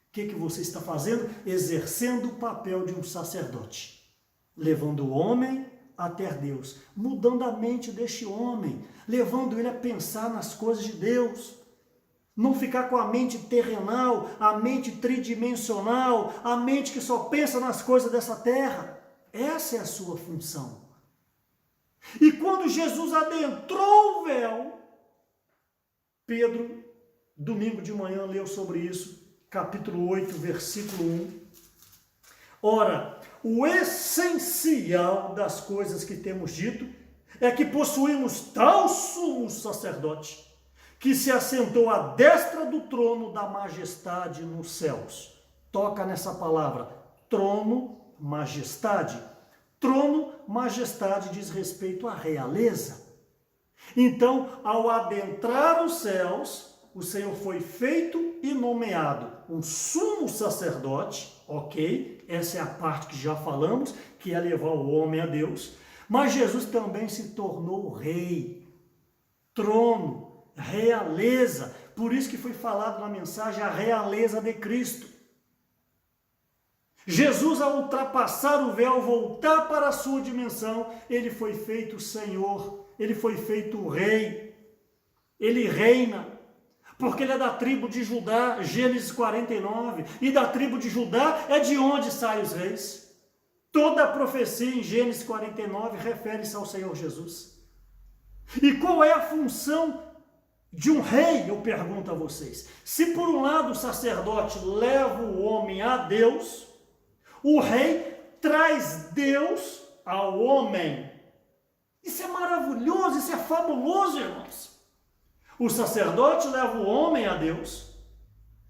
O que você está fazendo? Exercendo o papel de um sacerdote, levando o homem até Deus, mudando a mente deste homem, levando ele a pensar nas coisas de Deus. Não ficar com a mente terrenal, a mente tridimensional, a mente que só pensa nas coisas dessa terra. Essa é a sua função. E quando Jesus adentrou o véu, Pedro, domingo de manhã, leu sobre isso, capítulo 8, versículo 1. Ora, o essencial das coisas que temos dito é que possuímos tal sumo sacerdote que se assentou à destra do trono da majestade nos céus. Toca nessa palavra, trono, majestade. Trono, majestade diz respeito à realeza. Então, ao adentrar os céus, o Senhor foi feito e nomeado um sumo sacerdote, ok? Essa é a parte que já falamos, que é levar o homem a Deus. Mas Jesus também se tornou rei, trono, realeza. Por isso que foi falado na mensagem a realeza de Cristo. Jesus, ao ultrapassar o véu, voltar para a sua dimensão, ele foi feito Senhor, ele foi feito Rei, ele reina, porque ele é da tribo de Judá, Gênesis 49, e da tribo de Judá é de onde saem os reis. Toda a profecia em Gênesis 49 refere-se ao Senhor Jesus. E qual é a função de um rei, eu pergunto a vocês? Se por um lado o sacerdote leva o homem a Deus, o rei traz Deus ao homem. Isso é maravilhoso, isso é fabuloso, irmãos. O sacerdote leva o homem a Deus,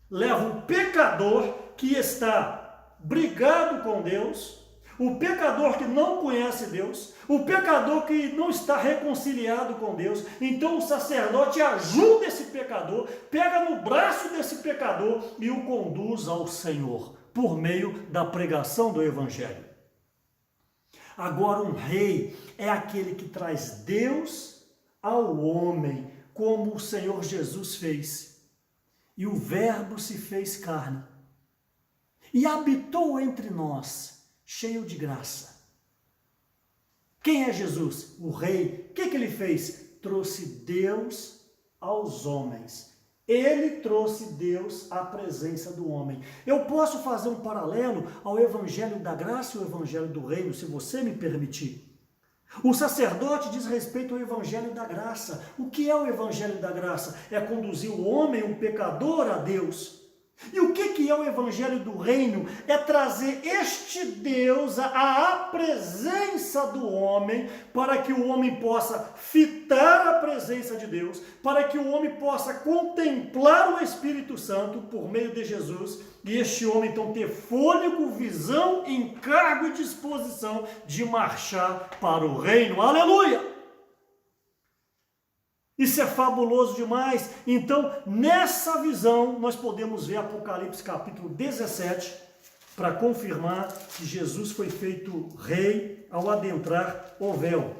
leva o pecador que está brigado com Deus, o pecador que não conhece Deus, o pecador que não está reconciliado com Deus. Então o sacerdote ajuda esse pecador, pega no braço desse pecador e o conduz ao Senhor, por meio da pregação do Evangelho. Agora, um rei é aquele que traz Deus ao homem, como o Senhor Jesus fez. E o Verbo se fez carne e habitou entre nós, cheio de graça. Quem é Jesus? O rei. O que ele fez? Trouxe Deus aos homens. Ele trouxe Deus à presença do homem. Eu posso fazer um paralelo ao Evangelho da Graça e ao Evangelho do Reino, se você me permitir. O sacerdote diz respeito ao Evangelho da Graça. O que é o Evangelho da Graça? É conduzir o homem, o pecador, a Deus. E o que é o Evangelho do Reino? É trazer este Deus à presença do homem, para que o homem possa fitar a presença de Deus, para que o homem possa contemplar o Espírito Santo por meio de Jesus, e este homem então ter fôlego, visão, encargo e disposição de marchar para o reino. Aleluia! Isso é fabuloso demais. Então, nessa visão, nós podemos ver Apocalipse capítulo 17, para confirmar que Jesus foi feito rei ao adentrar o véu.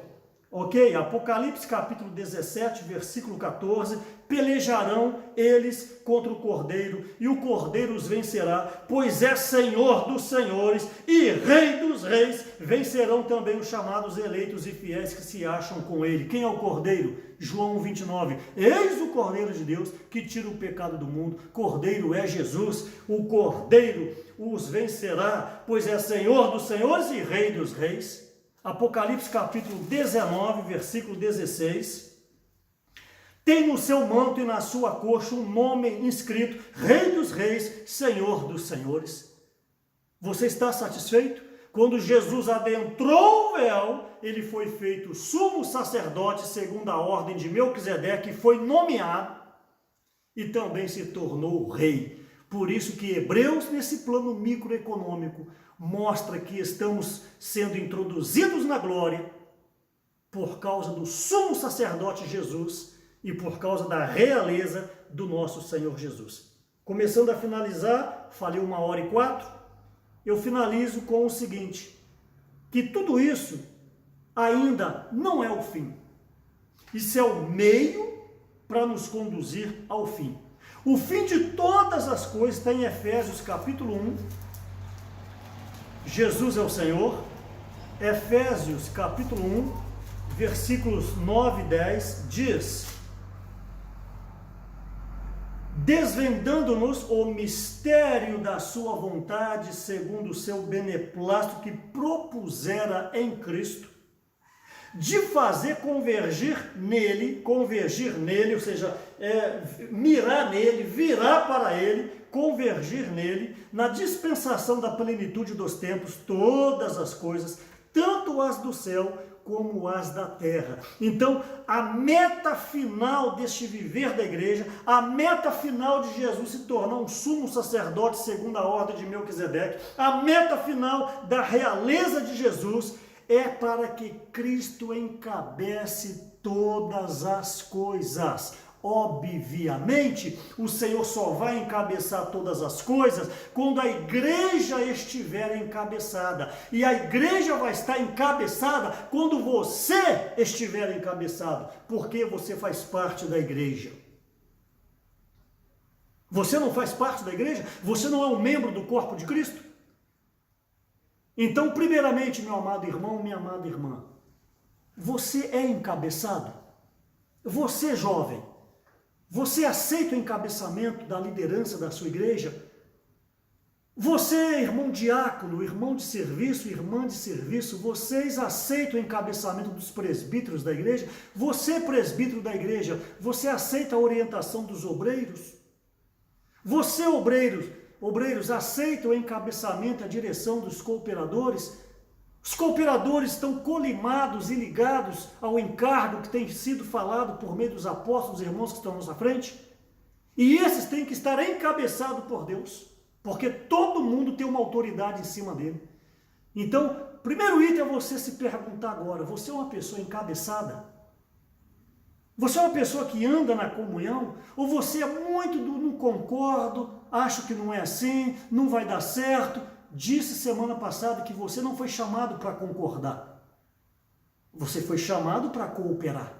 Ok? Apocalipse capítulo 17, versículo 14. Pelejarão eles contra o Cordeiro, e o Cordeiro os vencerá, pois é Senhor dos senhores e Rei dos reis. Vencerão também os chamados eleitos e fiéis que se acham com ele. Quem é o Cordeiro? João 29. Eis o Cordeiro de Deus que tira o pecado do mundo. Cordeiro é Jesus. O Cordeiro os vencerá, pois é Senhor dos senhores e Rei dos reis. Apocalipse capítulo 19, versículo 16. Tem no seu manto e na sua coxa um nome inscrito: Rei dos reis, Senhor dos senhores. Você está satisfeito? Quando Jesus adentrou o véu, ele foi feito sumo sacerdote segundo a ordem de Melquisedeque, foi nomeado e também se tornou rei. Por isso que Hebreus, nesse plano microeconômico, mostra que estamos sendo introduzidos na glória por causa do sumo sacerdote Jesus e por causa da realeza do nosso Senhor Jesus. Começando a finalizar, falei 1h04, eu finalizo com o seguinte, que tudo isso ainda não é o fim. Isso é o meio para nos conduzir ao fim. O fim de todas as coisas está em Efésios capítulo 1. Jesus é o Senhor. Efésios capítulo 1, versículos 9 e 10 diz: desvendando-nos o mistério da sua vontade, segundo o seu beneplácito que propusera em Cristo, de fazer convergir nele, ou seja, mirar nele, virar para ele, convergir nele, na dispensação da plenitude dos tempos, todas as coisas, tanto as do céu como as da terra. Então, a meta final deste viver da igreja, a meta final de Jesus se tornar um sumo sacerdote segundo a ordem de Melquisedeque, a meta final da realeza de Jesus é para que Cristo encabece todas as coisas. Obviamente, o Senhor só vai encabeçar todas as coisas quando a igreja estiver encabeçada. E a igreja vai estar encabeçada quando você estiver encabeçado, porque você faz parte da igreja. Você não faz parte da igreja? Você não é um membro do corpo de Cristo? Então, primeiramente, meu amado irmão, minha amada irmã, você é encabeçado? Você, jovem, você aceita o encabeçamento da liderança da sua igreja? Você, irmão diácono, irmão de serviço, irmã de serviço, vocês aceitam o encabeçamento dos presbíteros da igreja? Você, presbítero da igreja, você aceita a orientação dos obreiros? Você, obreiros, aceitam o encabeçamento, a direção dos cooperadores? Os cooperadores estão colimados e ligados ao encargo que tem sido falado por meio dos apóstolos, irmãos que estão à nossa frente? E esses têm que estar encabeçados por Deus, porque todo mundo tem uma autoridade em cima dele. Então, primeiro item é você se perguntar agora, você é uma pessoa encabeçada? Você é uma pessoa que anda na comunhão? Ou você é muito do não concordo, acho que não é assim, não vai dar certo? Disse semana passada que você não foi chamado para concordar. Você foi chamado para cooperar.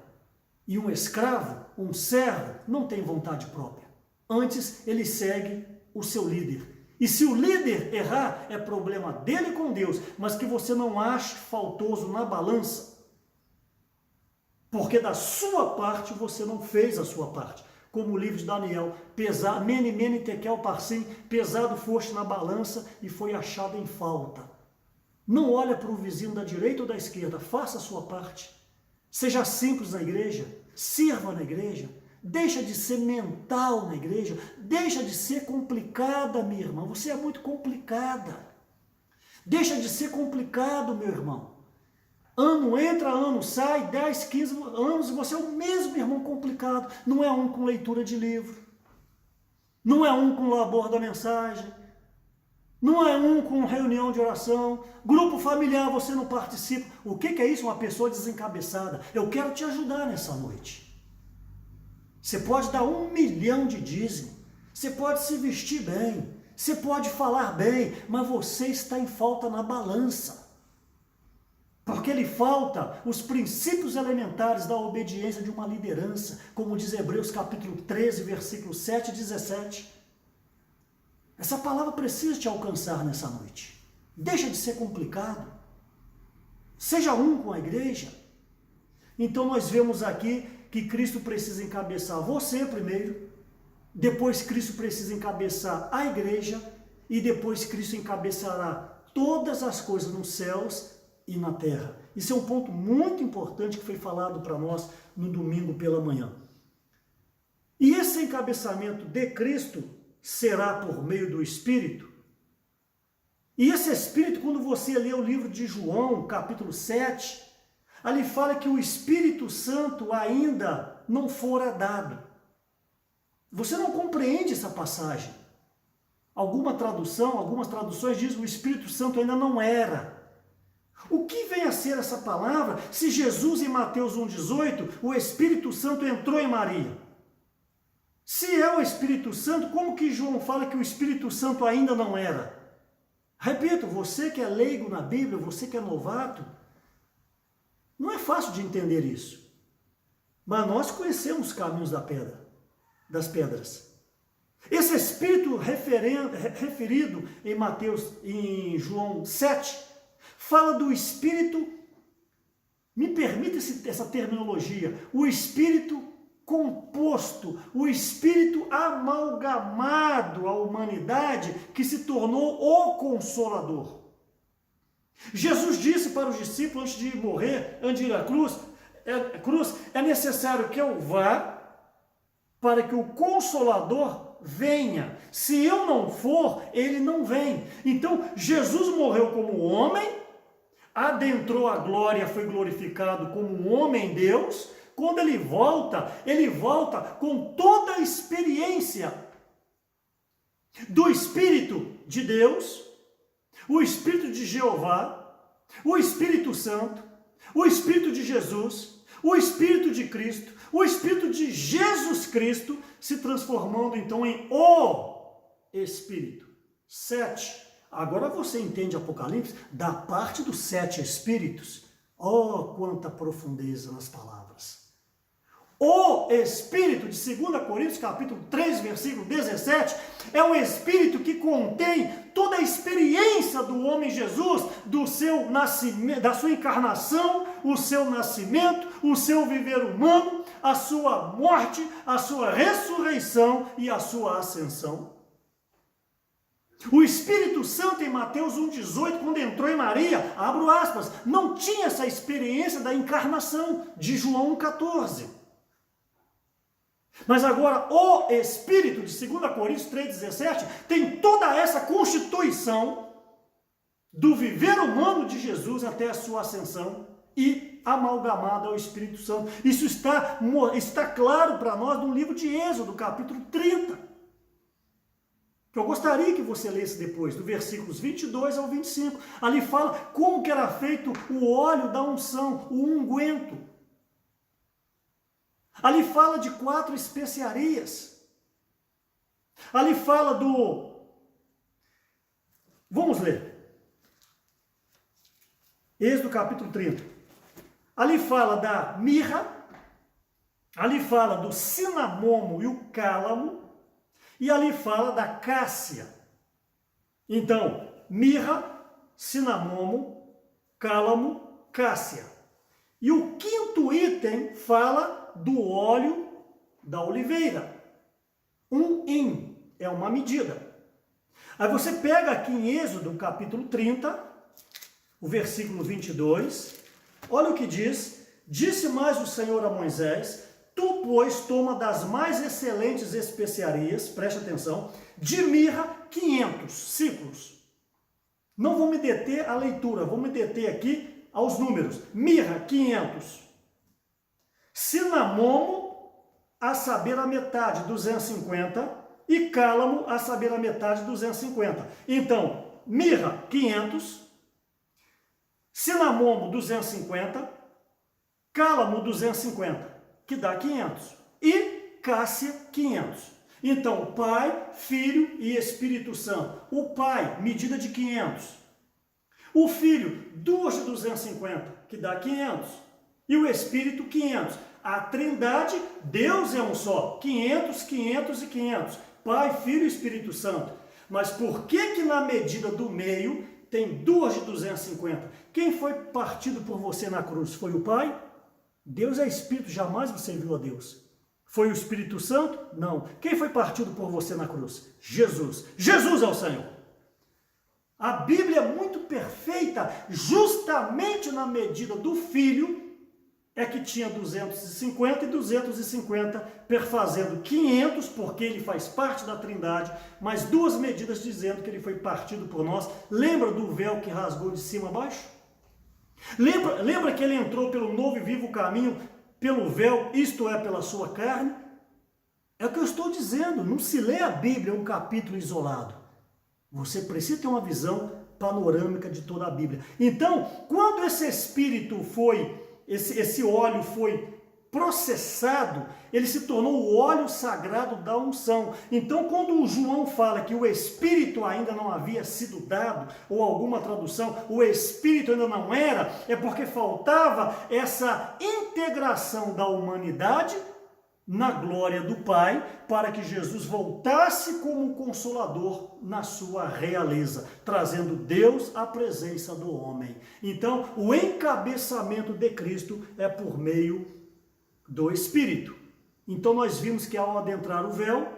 E um escravo, um servo, não tem vontade própria. Antes, ele segue o seu líder. E se o líder errar, é problema dele com Deus, mas que você não ache faltoso na balança. Porque da sua parte, você não fez a sua parte. Como o livro de Daniel, mene, mene, tekel, parsim, pesado foste na balança e foi achado em falta. Não olha para o vizinho da direita ou da esquerda, faça a sua parte. Seja simples na igreja, sirva na igreja, deixa de ser mental na igreja, deixa de ser complicada, minha irmã, você é muito complicada. Deixa de ser complicado, meu irmão. Ano entra, ano sai, 10, 15 anos, e você é o mesmo irmão complicado. Não é um com leitura de livro, não é um com labor da mensagem, não é um com reunião de oração, grupo familiar você não participa. O que é isso? Uma pessoa desencabeçada. Eu quero te ajudar nessa noite. Você pode dar 1 milhão de dízimo, você pode se vestir bem, você pode falar bem, mas você está em falta na balança. Porque lhe falta os princípios elementares da obediência de uma liderança, como diz Hebreus capítulo 13, versículos 7 e 17. Essa palavra precisa te alcançar nessa noite. Deixa de ser complicado. Seja um com a igreja. Então nós vemos aqui que Cristo precisa encabeçar você primeiro, depois Cristo precisa encabeçar a igreja, e depois Cristo encabeçará todas as coisas nos céus e na terra. Isso é um ponto muito importante que foi falado para nós no domingo pela manhã. E esse encabeçamento de Cristo será por meio do Espírito. E esse Espírito, quando você lê o livro de João, capítulo 7, ali fala que o Espírito Santo ainda não fora dado. Você não compreende essa passagem. Algumas traduções dizem que o Espírito Santo ainda não era. O que vem a ser essa palavra se Jesus, em Mateus 1,18, o Espírito Santo entrou em Maria? Se é o Espírito Santo, como que João fala que o Espírito Santo ainda não era? Repito, você que é leigo na Bíblia, você que é novato, não é fácil de entender isso. Mas nós conhecemos os caminhos das pedras. Esse Espírito referido em João 7, fala do Espírito, me permita essa terminologia, o Espírito composto, o Espírito amalgamado à humanidade que se tornou o Consolador. Jesus disse para os discípulos antes de morrer, antes de ir à cruz, é necessário que eu vá para que o Consolador venha. Se eu não for, ele não vem. Então, Jesus morreu como homem, adentrou a glória, foi glorificado como um homem Deus. Quando ele volta com toda a experiência do Espírito de Deus, o Espírito de Jeová, o Espírito Santo, o Espírito de Jesus, o Espírito de Cristo, o Espírito de Jesus Cristo, se transformando então em o Espírito. 7. Agora você entende Apocalipse da parte dos 7 Espíritos. Oh, quanta profundeza nas palavras. O Espírito de 2 Coríntios, capítulo 3, versículo 17, é um Espírito que contém toda a experiência do homem Jesus, do seu nascimento, da sua encarnação, o seu nascimento, o seu viver humano, a sua morte, a sua ressurreição e a sua ascensão. O Espírito Santo em Mateus 1,18, quando entrou em Maria, abro aspas, não tinha essa experiência da encarnação de João 1,14. Mas agora o Espírito de 2 Coríntios 3,17 tem toda essa constituição do viver humano de Jesus até a sua ascensão e amalgamada ao Espírito Santo. Isso está claro para nós no livro de Êxodo, capítulo 30. Que eu gostaria que você lesse depois, do versículos 22 ao 25. Ali fala como que era feito o óleo da unção, o unguento. Ali fala de 4 especiarias. Ali fala do... Vamos ler. Êxodo capítulo 30. Ali fala da mirra. Ali fala do cinamomo e o cálamo. E ali fala da cássia. Então, mirra, cinamomo, cálamo, cássia. E o 5º item fala do óleo da oliveira. 1 hin é uma medida. Aí você pega aqui em Êxodo, capítulo 30, o versículo 22, olha o que diz: disse mais o Senhor a Moisés, tu, pois, toma das mais excelentes especiarias, preste atenção, de mirra 500 ciclos. Não vou me deter à leitura, vou me deter aqui aos números. Mirra, 500. Cinamomo, a saber a metade, 250. E cálamo, a saber a metade, 250. Então, mirra, 500. Cinamomo, 250. Cálamo, 250. Que dá 500. E cássia, 500. Então, Pai, Filho e Espírito Santo. O Pai, medida de 500. O Filho, 2 de 250, que dá 500. E o Espírito, 500. A Trindade, Deus é um só. 500, 500 e 500. Pai, Filho e Espírito Santo. Mas por que na medida do meio tem 2 de 250? Quem foi partido por você na cruz? Foi o Pai? Deus é Espírito, jamais você viu a Deus. Foi o Espírito Santo? Não. Quem foi partido por você na cruz? Jesus. Jesus é o Senhor. A Bíblia é muito perfeita, justamente na medida do Filho, é que tinha 250 e 250, perfazendo 500, porque ele faz parte da Trindade, mas 2 medidas dizendo que ele foi partido por nós. Lembra do véu que rasgou de cima a baixo? Lembra que ele entrou pelo novo e vivo caminho, pelo véu, isto é, pela sua carne? É o que eu estou dizendo, não se lê a Bíblia um capítulo isolado. Você precisa ter uma visão panorâmica de toda a Bíblia. Então, quando esse Espírito esse óleo foi processado, ele se tornou o óleo sagrado da unção. Então, quando o João fala que o Espírito ainda não havia sido dado, ou alguma tradução, o Espírito ainda não era, é porque faltava essa integração da humanidade na glória do Pai, para que Jesus voltasse como Consolador na sua realeza, trazendo Deus à presença do homem. Então, o encabeçamento de Cristo é por meio do Espírito. Então nós vimos que ao adentrar o véu,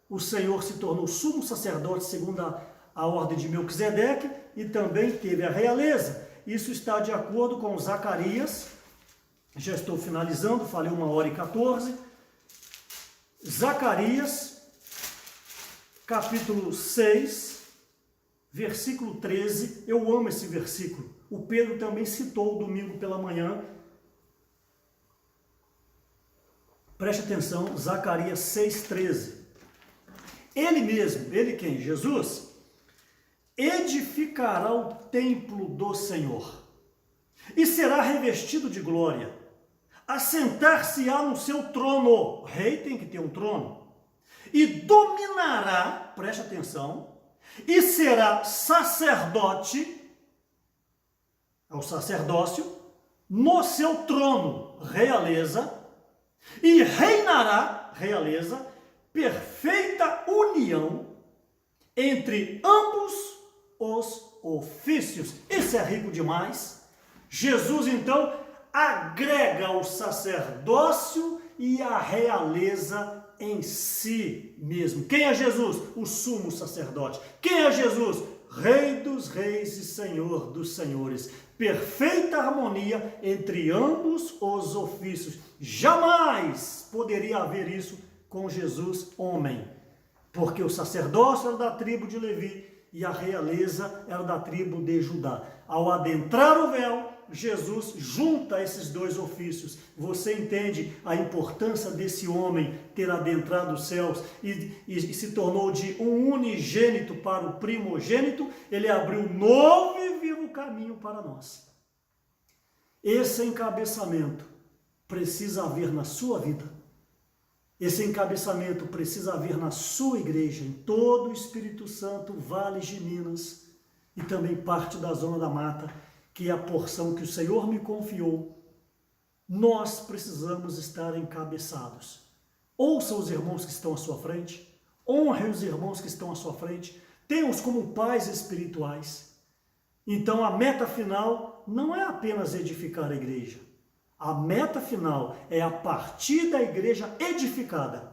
o Senhor se tornou sumo sacerdote segundo a ordem de Melquisedeque e também teve a realeza. Isso está de acordo com Zacarias, já estou finalizando, falei 1h14, Zacarias, capítulo 6, versículo 13, eu amo esse versículo, o Pedro também citou domingo pela manhã, preste atenção, Zacarias 6,13, ele mesmo, ele quem? Jesus, edificará o templo do Senhor e será revestido de glória, assentar-se-á no seu trono, o rei tem que ter um trono, e dominará, preste atenção, e será sacerdote, é o sacerdócio, no seu trono, realeza, e reinará, realeza, perfeita união entre ambos os ofícios. Esse é rico demais. Jesus, então, agrega o sacerdócio e a realeza em si mesmo. Quem é Jesus? O sumo sacerdote. Quem é Jesus? Rei dos reis e Senhor dos senhores. Perfeita harmonia entre ambos os ofícios. Jamais poderia haver isso com Jesus, homem. Porque o sacerdócio era da tribo de Levi e a realeza era da tribo de Judá. Ao adentrar o véu, Jesus junta esses dois ofícios. Você entende a importância desse homem ter adentrado os céus e se tornou de um unigênito para o primogênito? Ele abriu um novo e vivo caminho para nós. Esse encabeçamento precisa haver na sua vida. Esse encabeçamento precisa haver na sua igreja, em todo o Espírito Santo, Vales de Minas e também parte da Zona da Mata, que é a porção que o Senhor me confiou. Nós precisamos estar encabeçados. Ouça os irmãos que estão à sua frente, honre os irmãos que estão à sua frente, tenha-os como pais espirituais. Então a meta final não é apenas edificar a igreja. A meta final é a partir da igreja edificada.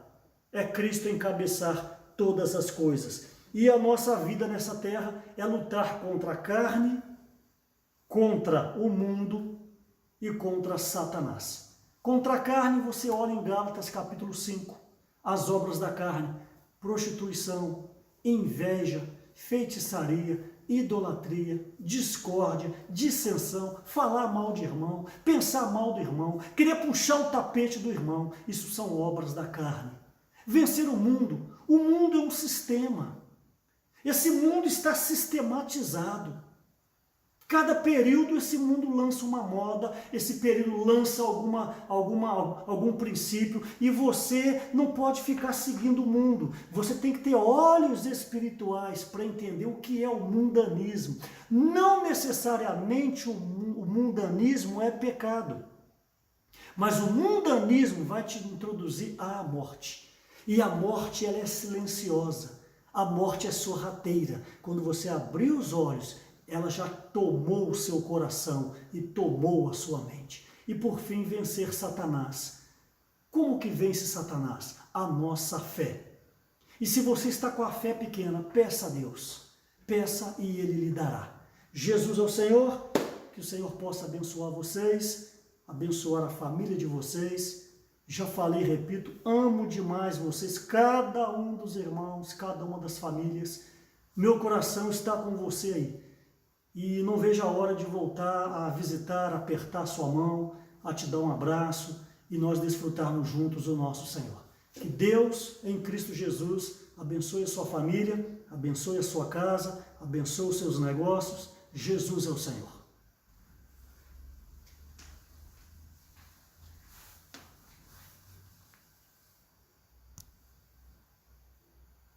É Cristo encabeçar todas as coisas. E a nossa vida nessa terra é lutar contra a carne, contra o mundo e contra Satanás. Contra a carne, você olha em Gálatas capítulo 5, as obras da carne, prostituição, inveja, feitiçaria, idolatria, discórdia, dissensão, falar mal de irmão, pensar mal do irmão, querer puxar o tapete do irmão. Isso são obras da carne. Vencer o mundo é um sistema. Esse mundo está sistematizado. Cada período esse mundo lança uma moda, esse período lança algum princípio e você não pode ficar seguindo o mundo. Você tem que ter olhos espirituais para entender o que é o mundanismo. Não necessariamente o mundanismo é pecado, mas o mundanismo vai te introduzir à morte. E a morte ela é silenciosa, a morte é sorrateira. Quando você abrir os olhos, ela já tomou o seu coração e tomou a sua mente. E por fim, vencer Satanás. Como que vence Satanás? A nossa fé. E se você está com a fé pequena, peça a Deus. Peça e Ele lhe dará. Jesus é o Senhor, que o Senhor possa abençoar vocês, abençoar a família de vocês. Já falei, repito, amo demais vocês, cada um dos irmãos, cada uma das famílias. Meu coração está com você aí. E não vejo a hora de voltar a visitar, apertar sua mão, a te dar um abraço e nós desfrutarmos juntos o nosso Senhor. Que Deus, em Cristo Jesus, abençoe a sua família, abençoe a sua casa, abençoe os seus negócios. Jesus é o Senhor.